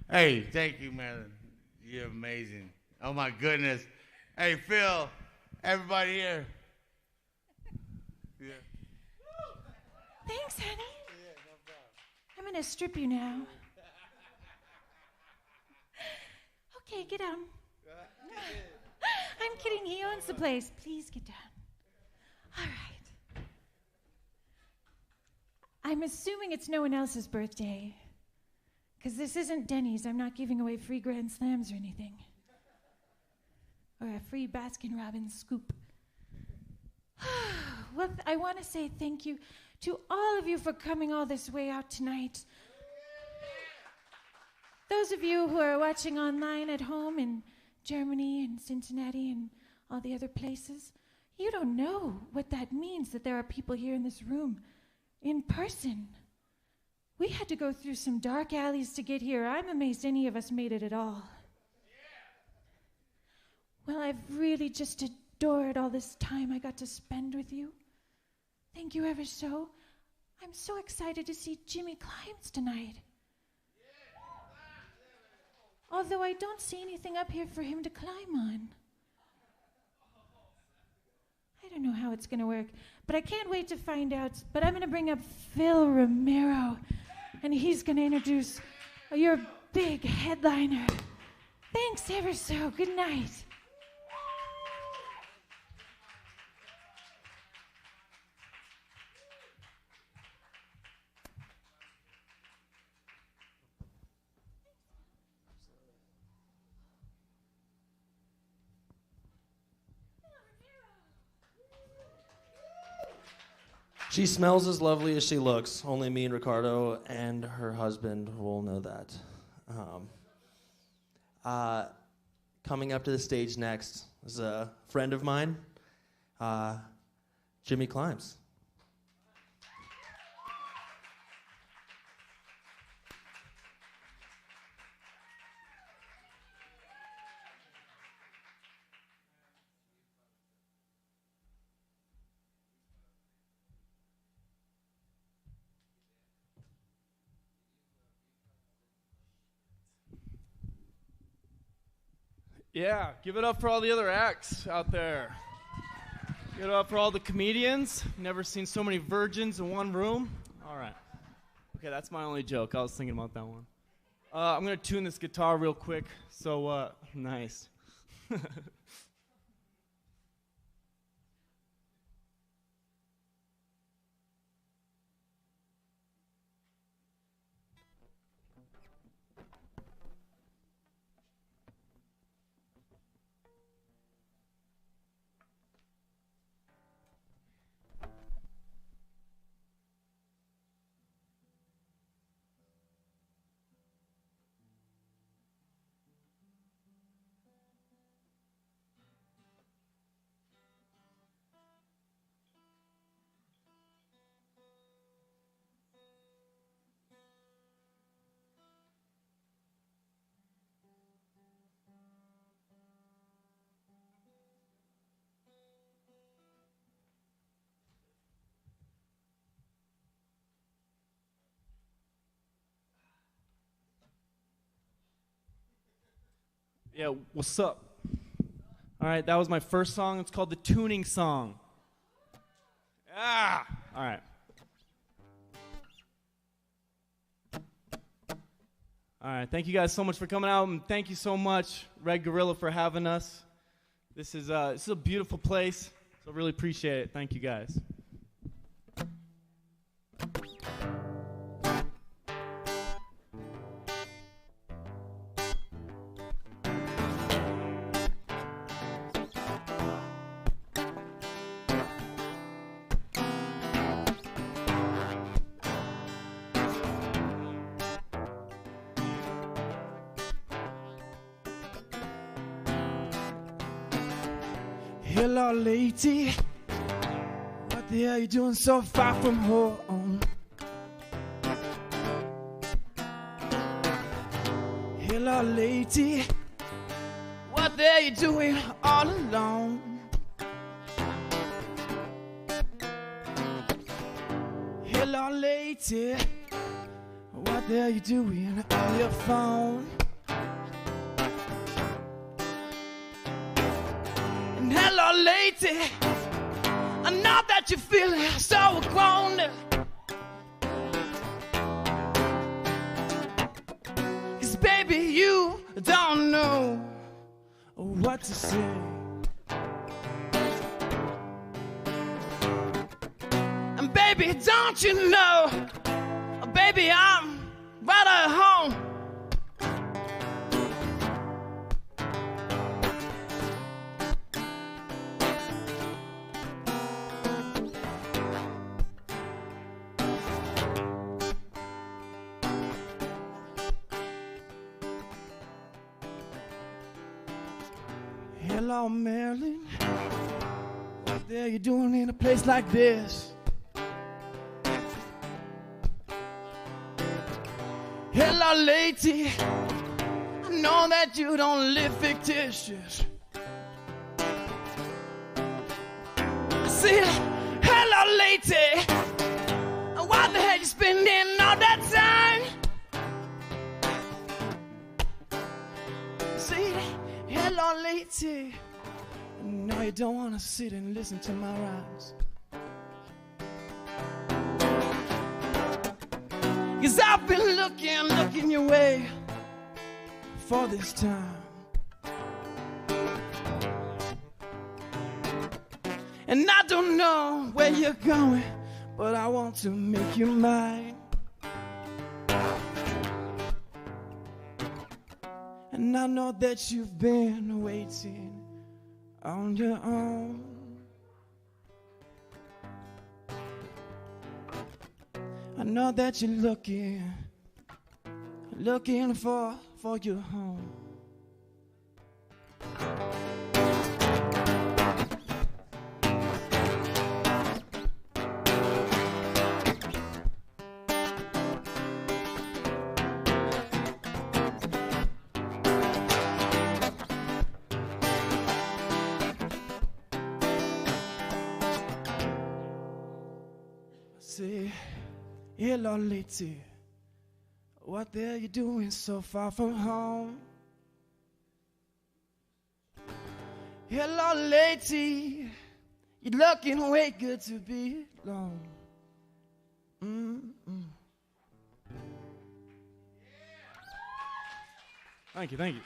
Hey, thank you, Marylin. You're amazing. Oh, my goodness. Hey, Phil, everybody here. Yeah. Thanks, honey. Yeah, no problem. I'm going to strip you now. Okay, get down. I'm kidding. He owns the place. Please get down. All right. I'm assuming it's no one else's birthday, because this isn't Denny's. I'm not giving away free Grand Slams or anything. Or a free Baskin-Robbins scoop. Well, I want to say thank you to all of you for coming all this way out tonight. Those of you who are watching online at home in Germany and Cincinnati and all the other places, you don't know what that means, that there are people here in this room in person. We had to go through some dark alleys to get here. I'm amazed any of us made it at all. Well, I've really just adored all this time I got to spend with you. Thank you ever so. I'm so excited to see Jimmy Climbs tonight. Although I don't see anything up here for him to climb on. I don't know how it's going to work, but I can't wait to find out. But I'm going to bring up Phil Romero, and he's going to introduce your big headliner. Thanks ever so. Good night. She smells as lovely as she looks. Only me and Ricardo and her husband will know that. Coming up to the stage next is a friend of mine, Jimmy Climbs. Yeah, give it up for all the other acts out there. Give it up for all the comedians. Never seen so many virgins in one room. All right. Okay, that's my only joke. I was thinking about that one. I'm going to tune this guitar real quick. So, nice. Yeah, what's up? All right, that was my first song. It's called the Tuning Song. Ah! All right. All right, thank you guys so much for coming out, and thank you so much, Red Gorilla, for having us. This is a beautiful place, so I really appreciate it. Thank you guys. Hello, lady. What the hell are you doing so far from home? Hello, lady. What the hell are you doing all alone? Hello, lady. What the hell are you doing on your phone? Hello, lady. I know that you're feeling so grown. 'Cause baby, you don't know what to say. And baby, don't you know, baby, I'm right at home. Hello, Marylin. What the hell are you doing in a place like this? Hello, lady. I know that you don't live fictitious. I said, hello, lady. Why the hell you spending all that time? See, hello, lady. No, you don't want to sit and listen to my rhymes. 'Cause I've been looking your way for this time. And I don't know where you're going, but I want to make you mine. And I know that you've been waiting on your own. I know that you're looking for your home. Say, hello, lady. What the hell you doing so far from home? Hello, lady. You're looking way good to be alone. Thank you, thank you.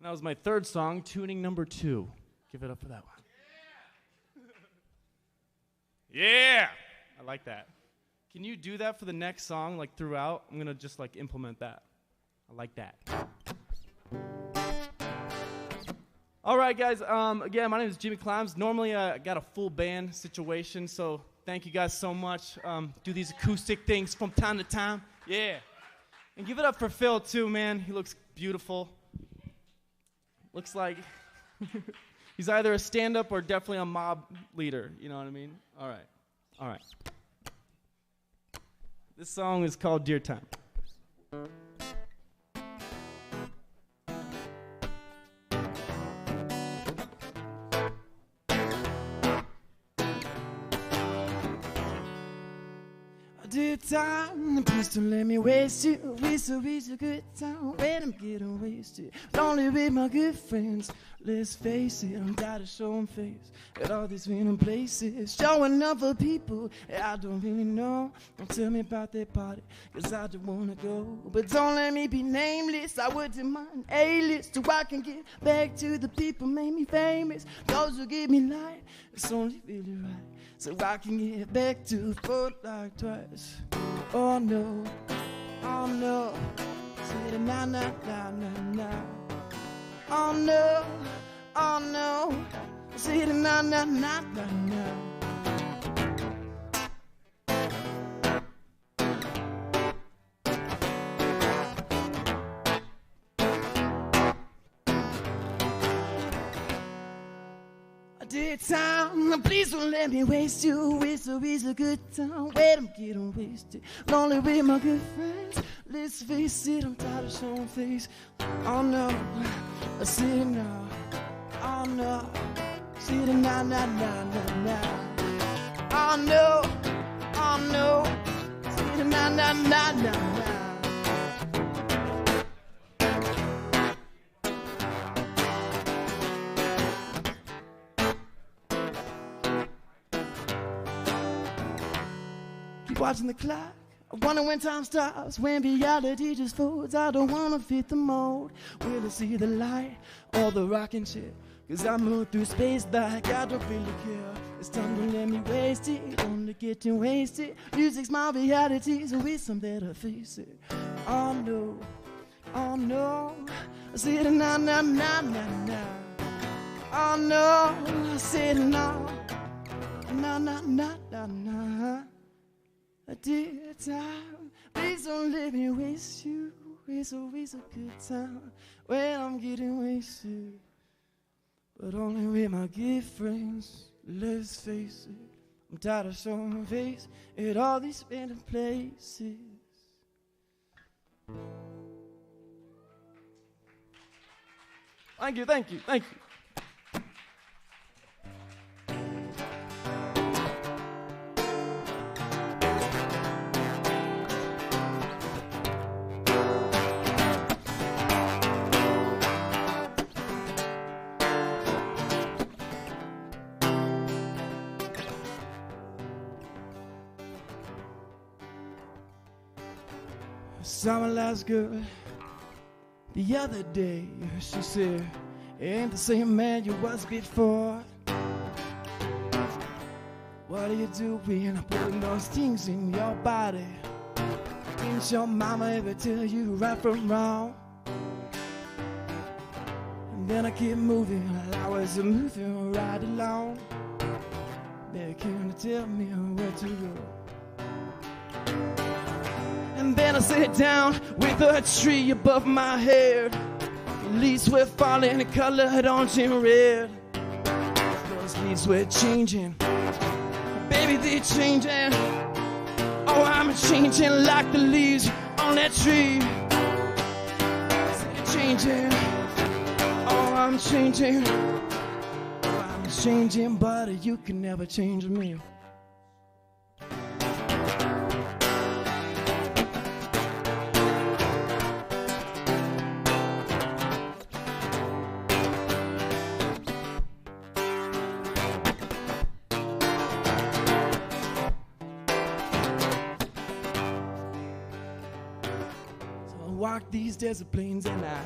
That was my third song, tuning number 2. Give it up for that one. Yeah! I like that. Can you do that for the next song, like throughout? I'm gonna just like implement that. I like that. All right, guys. Again, my name is Jimmy Climbs. Normally, I got a full band situation, so thank you guys so much. Do these acoustic things from time to time. Yeah. And give it up for Phil, too, man. He looks beautiful. Looks like he's either a stand-up or definitely a mob leader. You know what I mean? All right. All right. This song is called Dear Time. Dear time, please don't let me waste you. It's a good time when I'm getting wasted. Only with my good friends. Let's face it, I'm tired of showing face at all these random places. Showing up for people I don't really know. Don't tell me about that party, cause I don't wanna go. But don't let me be nameless, I wouldn't mind A-list. So I can get back to the people made me famous. Those who give me light, it's only really right. So I can get back to foot like twice. Oh no, oh no. Say the na na na na na. Oh no, oh no. Say the na na na na na. Dear time, please don't let me waste you. It's always a good time when I'm getting wasted. Lonely with my good friends. Let's face it, I'm tired of showing face. Oh no, I see it now. Oh no, see it na na na na na. Oh no, oh no, see it na na na na na. Watching the clock, I wonder when time stops, when reality just folds. I don't wanna fit the mold. Will I see the light or the rocking chair? Cause I move through space like I don't really care. It's time to let me waste it, only getting wasted. Music's my reality, so it's some better face it. Oh no, oh no, I see it na na na na na. Oh no, I see it no, na na na na na. A dear time, please don't let me waste you. It's always a good time when I'm getting wasted. But only with my good friends, let's face it. I'm tired of showing face at all these random places. Thank you, thank you, thank you. Saw my last girl the other day. She said, ain't the same man you was before. What are you doing putting those things in your body? Didn't your mama ever tell you right from wrong? And then I keep moving, I was moving right along. They can't tell me where to go. And then I sat down with a tree above my head. Leaves were falling, colored orange and red. Those leaves were changing, baby, they're changing. Oh, I'm changing like the leaves on that tree. They're changing, oh, I'm changing. Oh, I'm changing, but you can never change me. rock these desert plains and I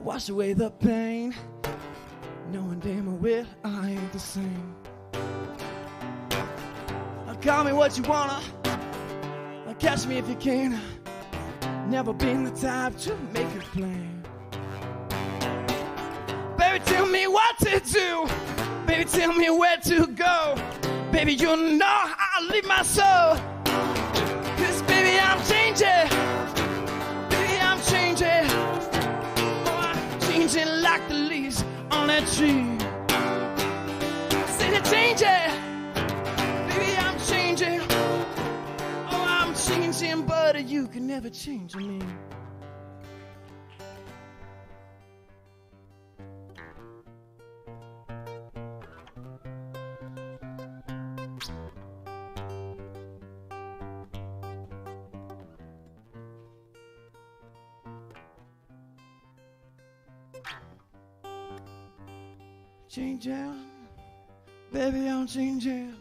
wash away the pain, knowing damn well I ain't the same. Call me what you wanna, catch me if you can. Never been the type to make a plan. Baby, tell me what to do. Baby, tell me where to go. Baby, you know I'll leave my soul. 'Cause baby, I'm changing. Baby, I'm changing. Oh, I'm changing like the leaves on that tree. Say they're changing. Baby, I'm changing. Oh, I'm changing, but you can never change me. Changing, baby, I'm changing.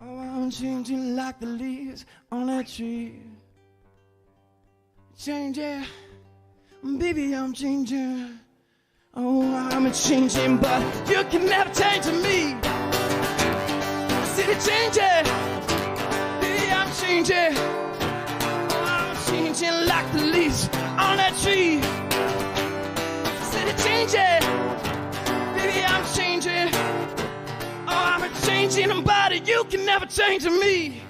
Oh, I'm changing like the leaves on that tree. Changing, baby, I'm changing. Oh, I'm changing, but you can never change me. See the changing, baby, I'm changing. Oh, I'm changing like the leaves on that tree. See the changing, baby, I'm changing. Oh, I'm changing, but you can never change me.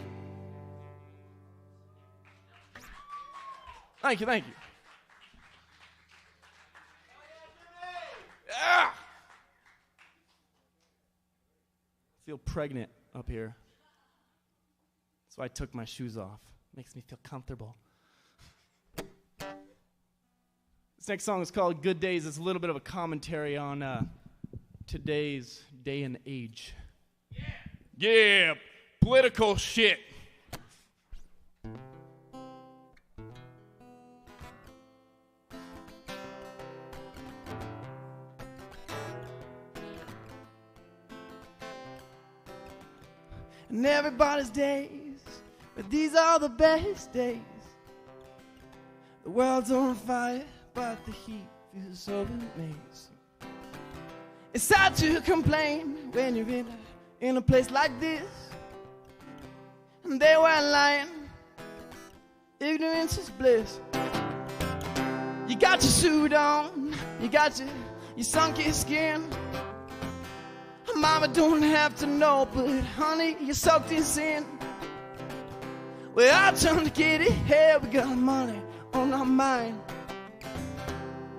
Thank you, thank you. Yeah. I feel pregnant up here. So I took my shoes off. Makes me feel comfortable. This next song is called Good Days. It's a little bit of a commentary on today's day and age. Yeah, political shit. And everybody's days, but these are the best days. The world's on fire, but the heat feels so amazing. It's hard to complain when you're in a place like this. And they weren't lying, ignorance is bliss. You got your suit on, you got your sunky skin. Mama don't have to know, but honey, you soaked in sin. Well, I turned to get it, hey, we got money on our mind.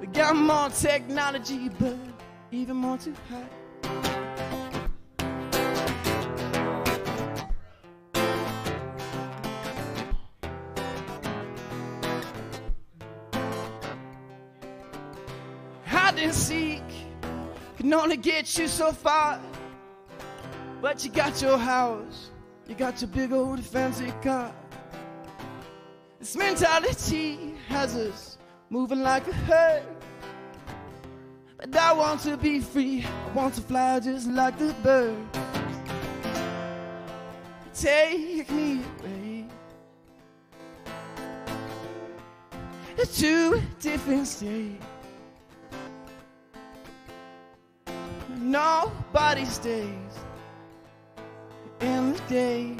We got more technology, but even more to hide. Hide and seek can only get you so far. But you got your house, you got your big old fancy car. This mentality has us moving like a herd. But I want to be free, I want to fly just like the bird. Take me away to a different state. Nobody stays in the day.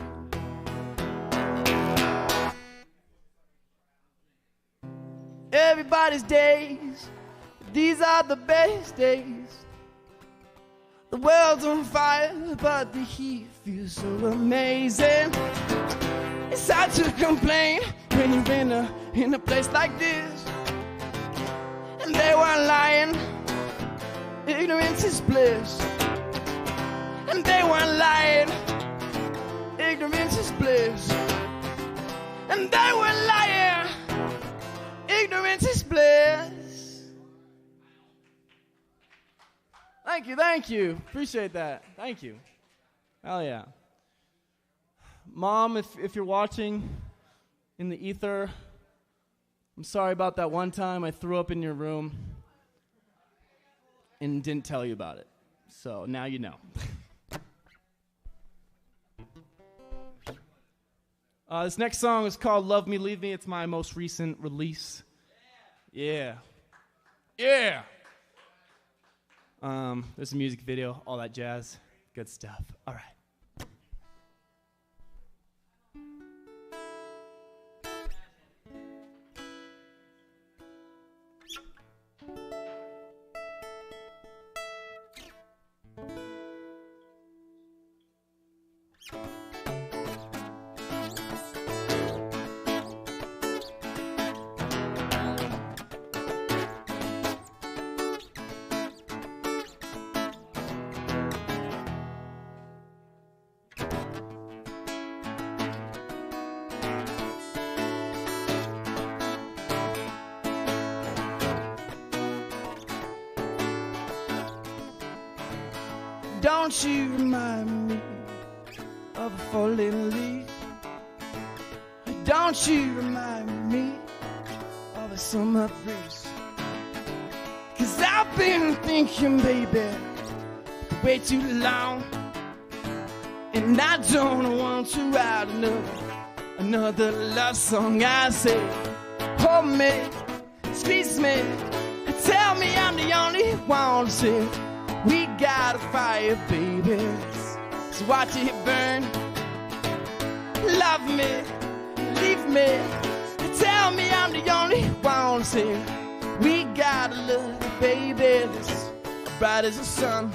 Everybody's days, these are the best days. The world's on fire, but the heat feels so amazing. It's hard to complain when you're in a place like this. And they weren't lying, ignorance is bliss. And they weren't lying, ignorance is bliss. And they weren't lying, ignorance is bliss. Thank you. Appreciate that. Thank you. Hell yeah. Mom, if you're watching in the ether, I'm sorry about that one time I threw up in your room and didn't tell you about it. So now you know. This next song is called Love Me, Leave Me. It's my most recent release. Yeah. Yeah. There's a music video, all that jazz. Good stuff. All right. Don't you remind me of a falling leaf? Don't you remind me of a summer breeze? 'Cause I've been thinking, baby, for way too long, and I don't want to write another love song. I say, hold me, squeeze me, tell me I'm the only one. Say, we got a fire, baby, so watch it burn. Love me, leave me, tell me I'm the only one. Say, we got a love, baby, that's bright as the sun.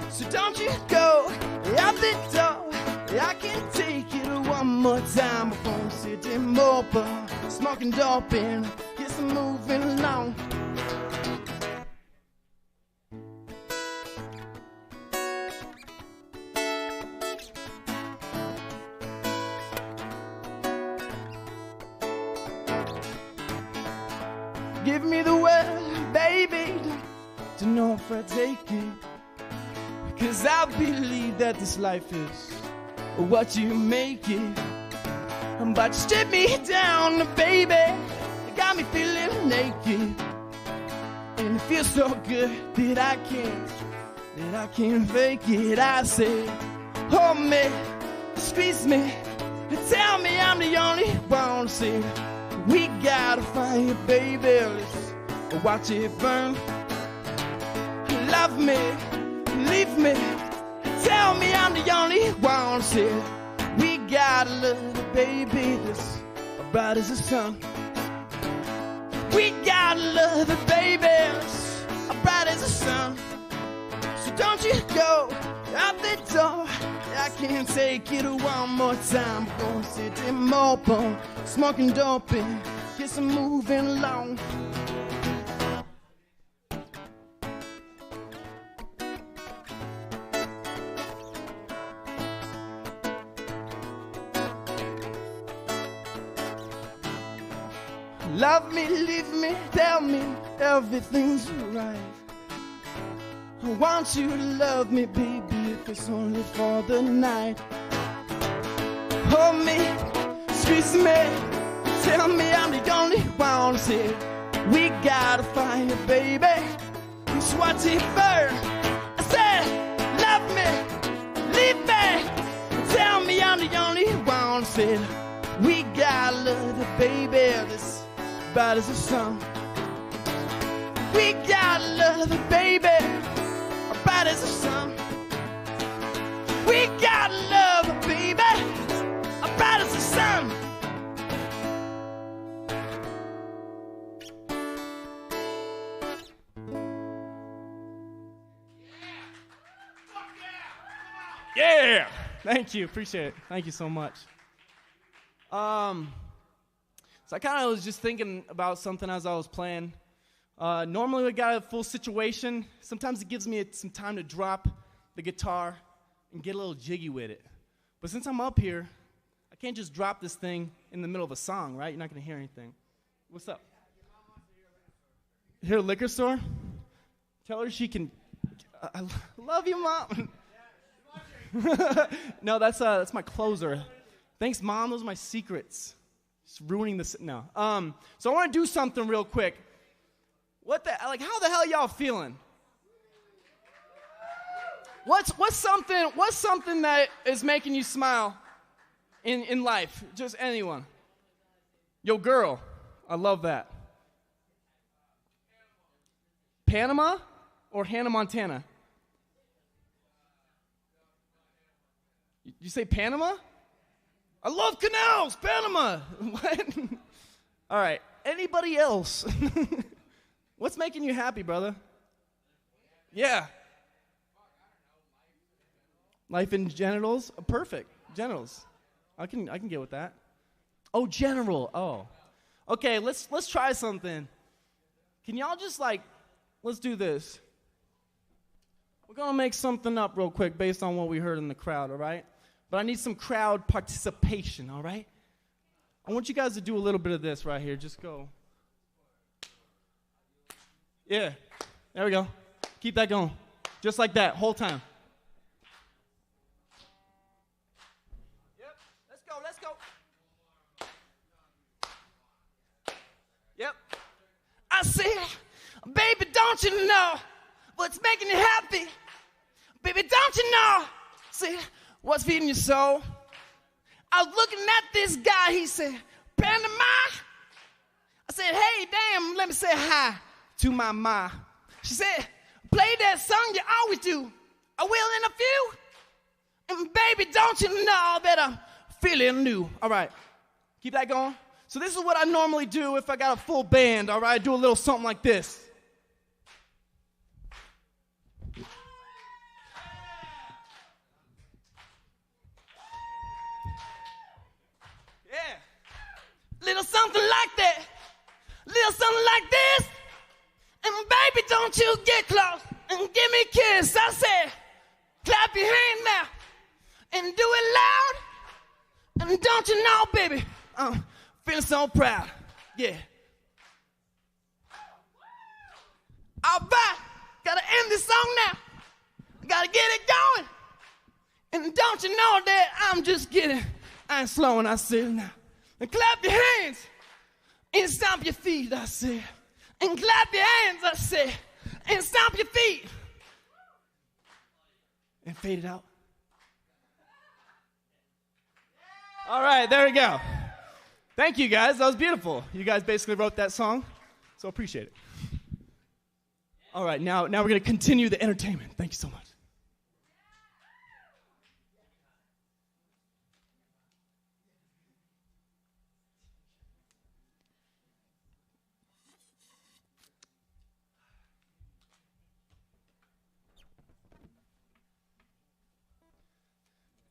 So don't you go out the door, I can take it one more time before I'm sitting over, smoking dope and get moving along. Give me the word, baby, to know if I take it. 'Cause I believe that this life is what you make it. But you strip me down, baby, you got me feeling naked. And it feels so good that I can't fake it. I say, hold me, squeeze me, tell me I'm the only one. Say, we got a fire, baby, let's watch it burn. Love me, leave me, tell me I'm the only one. Say, we got a love, baby, that's bright as the sun. We got a love, baby, that's bright as the sun. So don't you go out the door, I can't take it one more time. Gonna sit in mobile, smoking dope and get some moving along. Love me, leave me, tell me everything's right. I want you to love me, baby, if it's only for the night. Hold me, squeeze me, tell me I'm the only one. Say, we got a fire, baby, it's what it burn. I said, love me, leave me, tell me I'm the only one. Said, we got love, baby, this bright as the sun. We got love, baby, bright as the sun. We got love, baby, bright as the sun. Yeah! Thank you, appreciate it. Thank you so much. So I kind of was just thinking about something as I was playing. Normally we got a full situation. Sometimes it gives me some time to drop the guitar and get a little jiggy with it. But since I'm up here, I can't just drop this thing in the middle of a song, right? You're not going to hear anything. What's up? Here, liquor store? Tell her she can... I love you, Mom. No, that's my closer. Thanks, Mom. Those are my secrets. Just ruining this. No. So I want to do something real quick. How the hell y'all feeling? What's something that is making you smile in life? Just anyone. Yo, girl. I love that. Panama or Hannah Montana? You say Panama? I love canals, Panama. What? All right. Anybody else? What's making you happy, brother? Yeah. Life in genitals? Perfect. Genitals. I can get with that. Oh, general. Oh. Okay, let's try something. Can y'all just let's do this. We're going to make something up real quick based on what we heard in the crowd, all right? But I need some crowd participation, all right? I want you guys to do a little bit of this right here. Just go. Yeah. There we go. Keep that going. Just like that, whole time. Yep. Let's go. Yep. I said, baby, don't you know what's making you happy? Baby, don't you know? See, what's feeding your soul? I was looking at this guy, he said, Panama. I said, hey, damn, let me say hi to my ma. She said, play that song you always do. I will in a few. And baby, don't you know that I'm feeling new? All right, keep that going. So this is what I normally do if I got a full band, all right? I do a little something like this. Little something like that, little something like this, and baby, don't you get close and give me a kiss. I said, clap your hand now and do it loud, and don't you know, baby, I'm feeling so proud, yeah. All right, gotta end this song now, gotta get it going, and don't you know that I'm just kidding, I ain't slowing, I said now. And clap your hands and stomp your feet, I said. And clap your hands, I said. And stomp your feet. And fade it out. All right, there we go. Thank you, guys. That was beautiful. You guys basically wrote that song, so appreciate it. All right, now we're going to continue the entertainment. Thank you so much.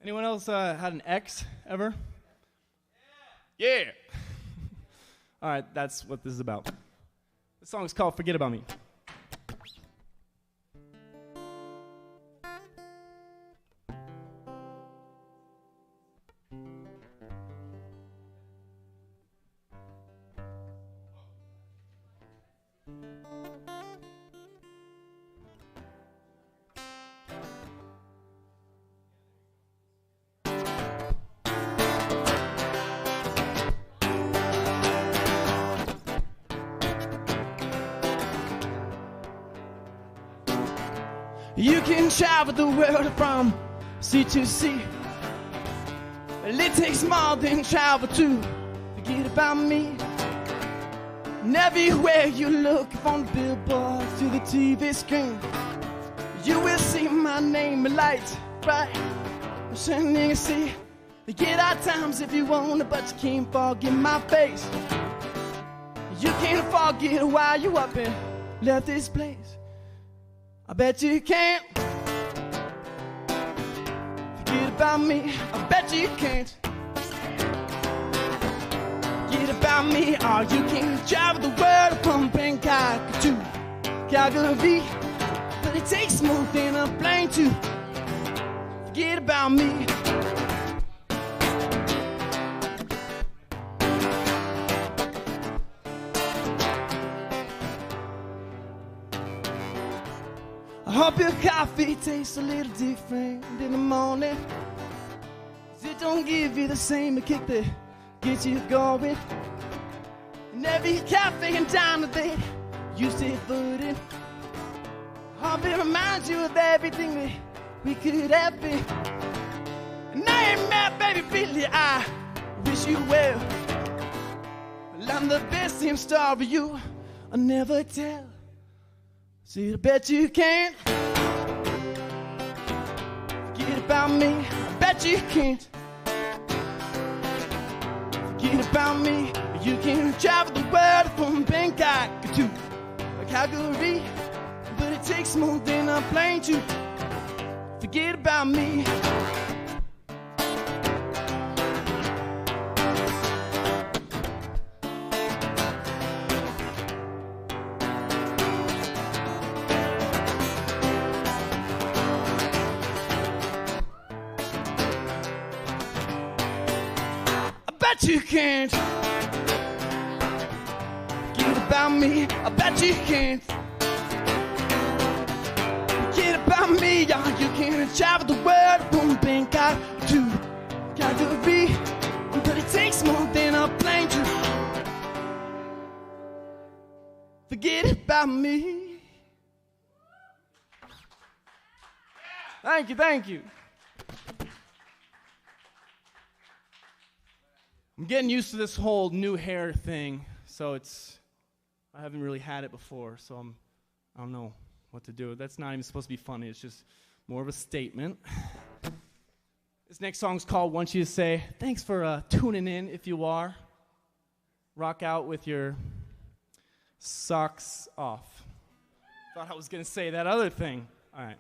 Anyone else had an ex ever? Yeah. All right, that's what this is about. The song is called Forget About Me. You can travel the world from sea to sea, but it takes more than travel to forget about me. And everywhere you look, from the billboards to the TV screen, you will see my name in lights bright. I'm shining and see. You get out times if you want it, but you can't forget my face. You can't forget why you up and left this place. I bet you can't forget about me. I bet you can't forget about me. Or you can travel the world from Bangkok to Calgary, but it takes more than a plane to forget about me. I hope your coffee tastes a little different in the morning, 'cause it don't give you the same kick that gets you going. And every cafe and diner that you stay food in, I hope it reminds you of everything that we could have been. And I ain't mad, baby, Billy, I wish you well. Well, I'm the best in story you I'll never tell. See, I bet you can't forget about me. I bet you can't forget about me. You can travel the world from Bangkok to Calgary, but it takes more than a plane to forget about me. You can't forget about me. I bet you can't forget about me. Yeah, you can travel the world from Bangkok to Calgary, but it takes more than a plane to forget about me. Thank you, thank you. I'm getting used to this whole new hair thing, so I haven't really had it before, so I don't know what to do. That's not even supposed to be funny, it's just more of a statement. This next song's called Want You to Say. Thanks for tuning in, if you are. Rock out with your socks off. Thought I was gonna say that other thing. All right.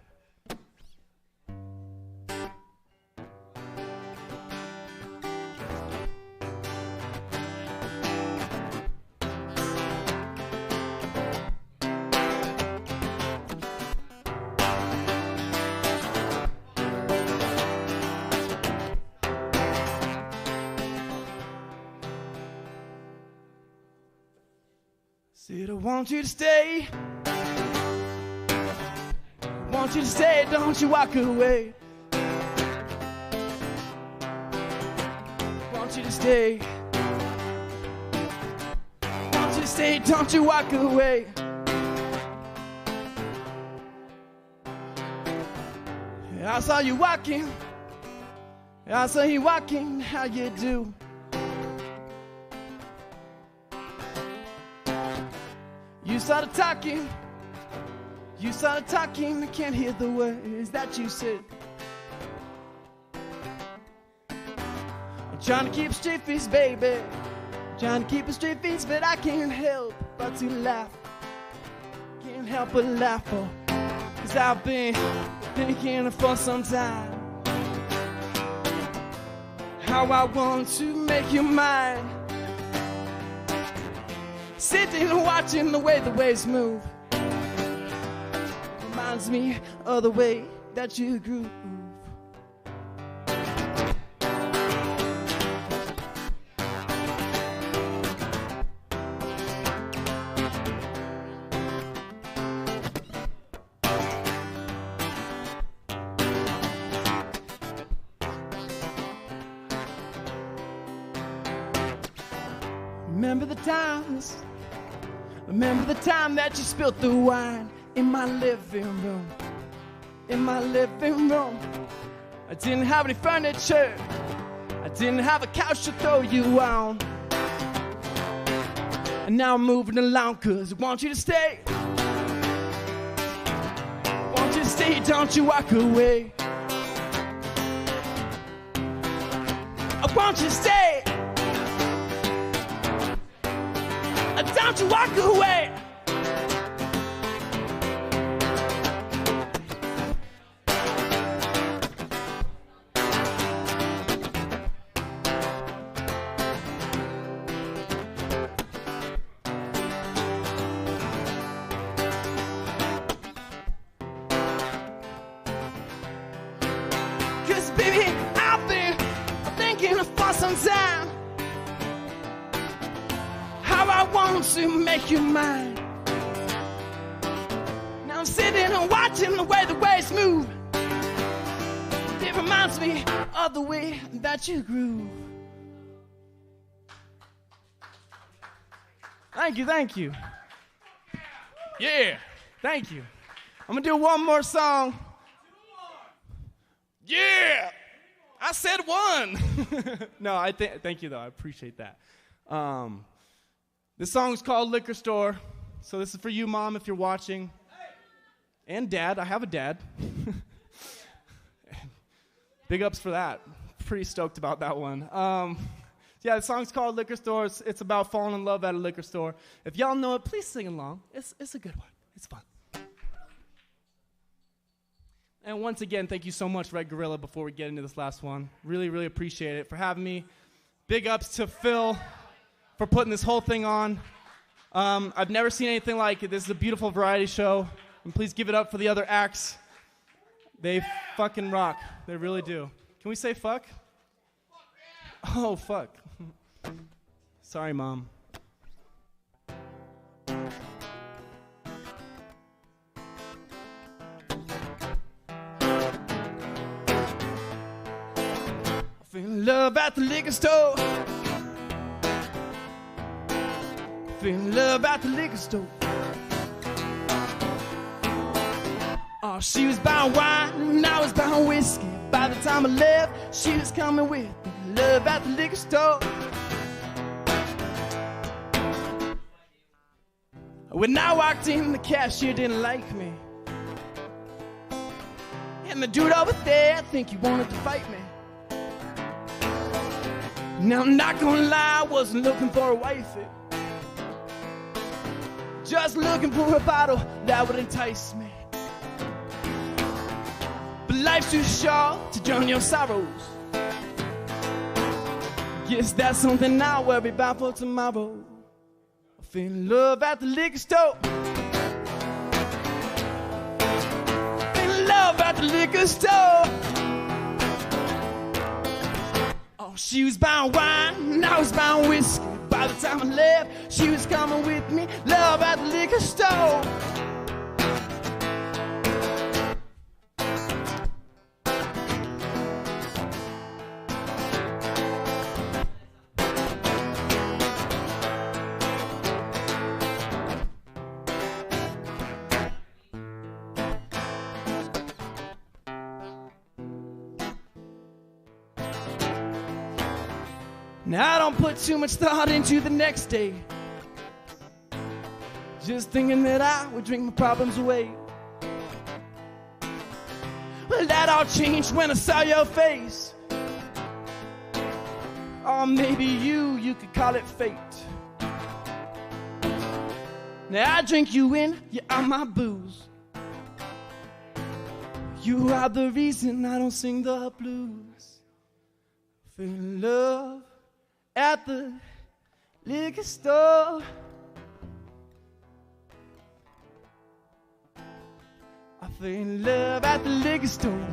Said I want you to stay. I want you to stay, don't you walk away. I want you to stay. I want you to stay, don't you walk away. I saw you walking. I saw you walking, how you do? You started talking, I can't hear the words that you said. I'm trying to keep a straight face, baby. I'm trying to keep a straight face, but I can't help but to laugh. Can't help but laugh, oh, 'cause I've been thinking for some time how I want to make you mine. Sitting and watching the way the waves move reminds me of the way that you groove. Remember the time that you spilled the wine in my living room. In my living room. I didn't have any furniture. I didn't have a couch to throw you on. And now I'm moving along 'cause I want you to stay. I want you to stay, don't you walk away. I want you to stay. Don't you walk away. Baby, I've been thinking for some time how I want to make you mine. Now I'm sitting and watching the way the waves move. It reminds me of the way that you groove. Thank you, thank you. Yeah, thank you. I'm gonna do one more song. Yeah, I said one. No, thank you though. I appreciate that. This song's called Liquor Store. So this is for you, Mom, if you're watching. and dad. I have a dad. Big ups for that. Pretty stoked about that one. Yeah, the song's called Liquor Store. It's about falling in love at a liquor store. If y'all know it, please sing along. It's a good one. It's fun. And once again, thank you so much, Red Gorilla, before we get into this last one. Really, really appreciate it for having me. Big ups to Phil for putting this whole thing on. I've never seen anything like it. This is a beautiful variety show. And please give it up for the other acts. They fucking rock. They really do. Can we say fuck? Oh, fuck. Sorry, Mom. Feeling love at the liquor store. Feeling love at the liquor store. Oh, she was buying wine and I was buying whiskey. By the time I left, she was coming with me. Love at the liquor store. When I walked in, the cashier didn't like me. And the dude over there, I think he wanted to fight me. Now I'm not gonna lie, I wasn't looking for a wifey. Just looking for a bottle that would entice me. But life's too short to drown your sorrows. Guess that's something I'll worry about for tomorrow. I feel love at the liquor store. Feel love at the liquor store. Oh, she was buying wine and I was buying whiskey. By the time I left, she was coming with me. Love at the liquor store. Now I don't put too much thought into the next day. Just thinking that I would drink my problems away. Well, that all changed when I saw your face. Or maybe you could call it fate. Now I drink you in, you are my booze. You are the reason I don't sing the blues. Feel love at the liquor store. I fell in love at the liquor store.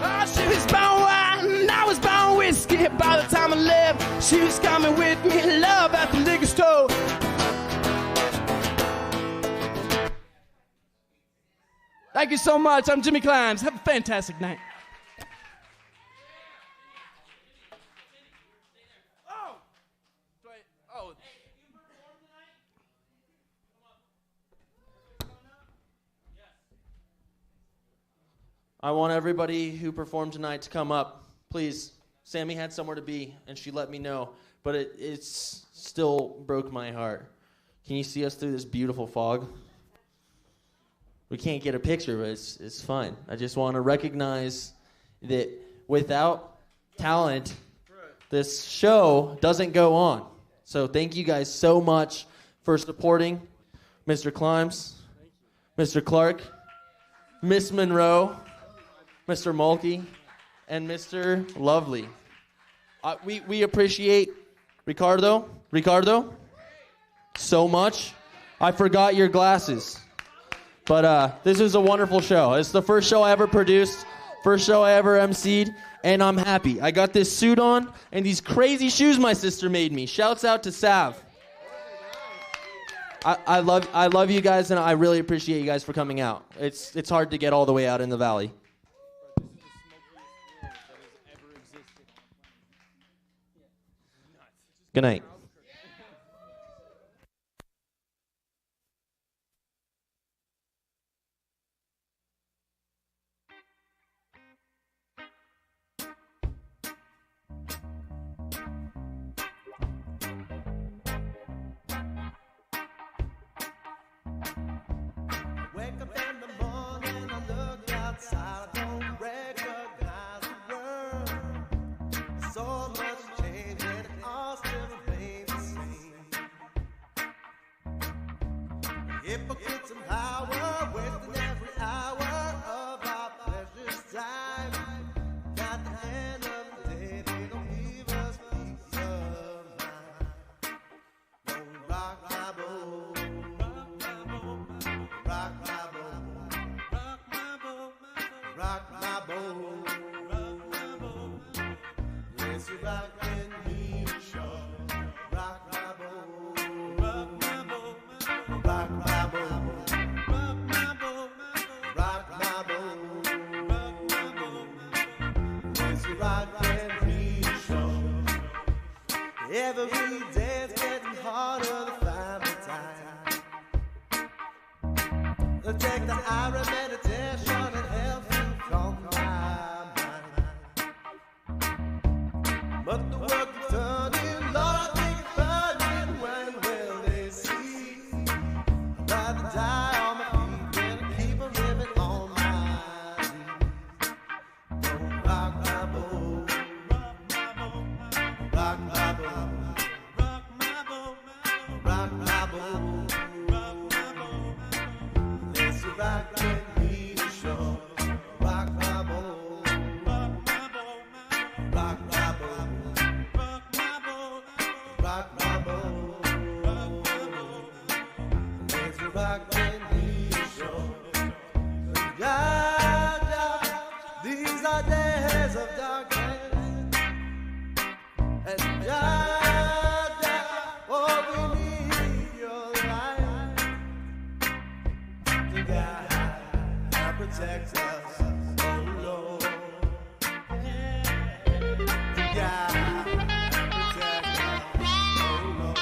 Oh, she was buying wine and I was buying whiskey. By the time I left, she was coming with me. Love at the liquor store. Thank you so much. I'm Jimmy Climbs. Have a fantastic night. I want everybody who performed tonight to come up. Please. Sammi had somewhere to be, and she let me know. But it's still broke my heart. Can you see us through this beautiful fog? We can't get a picture, but it's fine. I just want to recognize that without talent, this show doesn't go on. So thank you guys so much for supporting Mr. Climbs, Mr. Clark, Miss Monroe, Mr. Mulkey, and Mr. Lovely. We appreciate Ricardo so much. I forgot your glasses. But this is a wonderful show. It's the first show I ever produced, first show I ever emceed, and I'm happy. I got this suit on and these crazy shoes my sister made me. Shouts out to Sav. I love you guys, and I really appreciate you guys for coming out. It's hard to get all the way out in the valley. Good night. Lazy rock and he show. Rock my boat. Rock my boat. Rock my boat. Rock my boat. Rock my boat. Rock my boat. Lazy rock and he show. Every day it's getting harder to find the time. Take the hour of meditation and helps you calm my mind. But the work is turning, Lord, I think it's burning. When will they see? I'd rather die on my feet than keep on living on my knees. Don't rock my boat. Rock my boat. Rock my boat. Rock my boat. Rock and be sure. Rock my boat. Rock my boat. Rock my boat. Rock my boat. Rock my boat. Lazy rock and be sure. Yeah, these are days of darkness. And oh, we need your light to guide and protect us. Oh Lord, to guide and protect us. Oh Lord.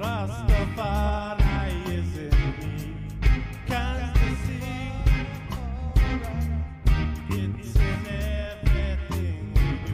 Rastafari.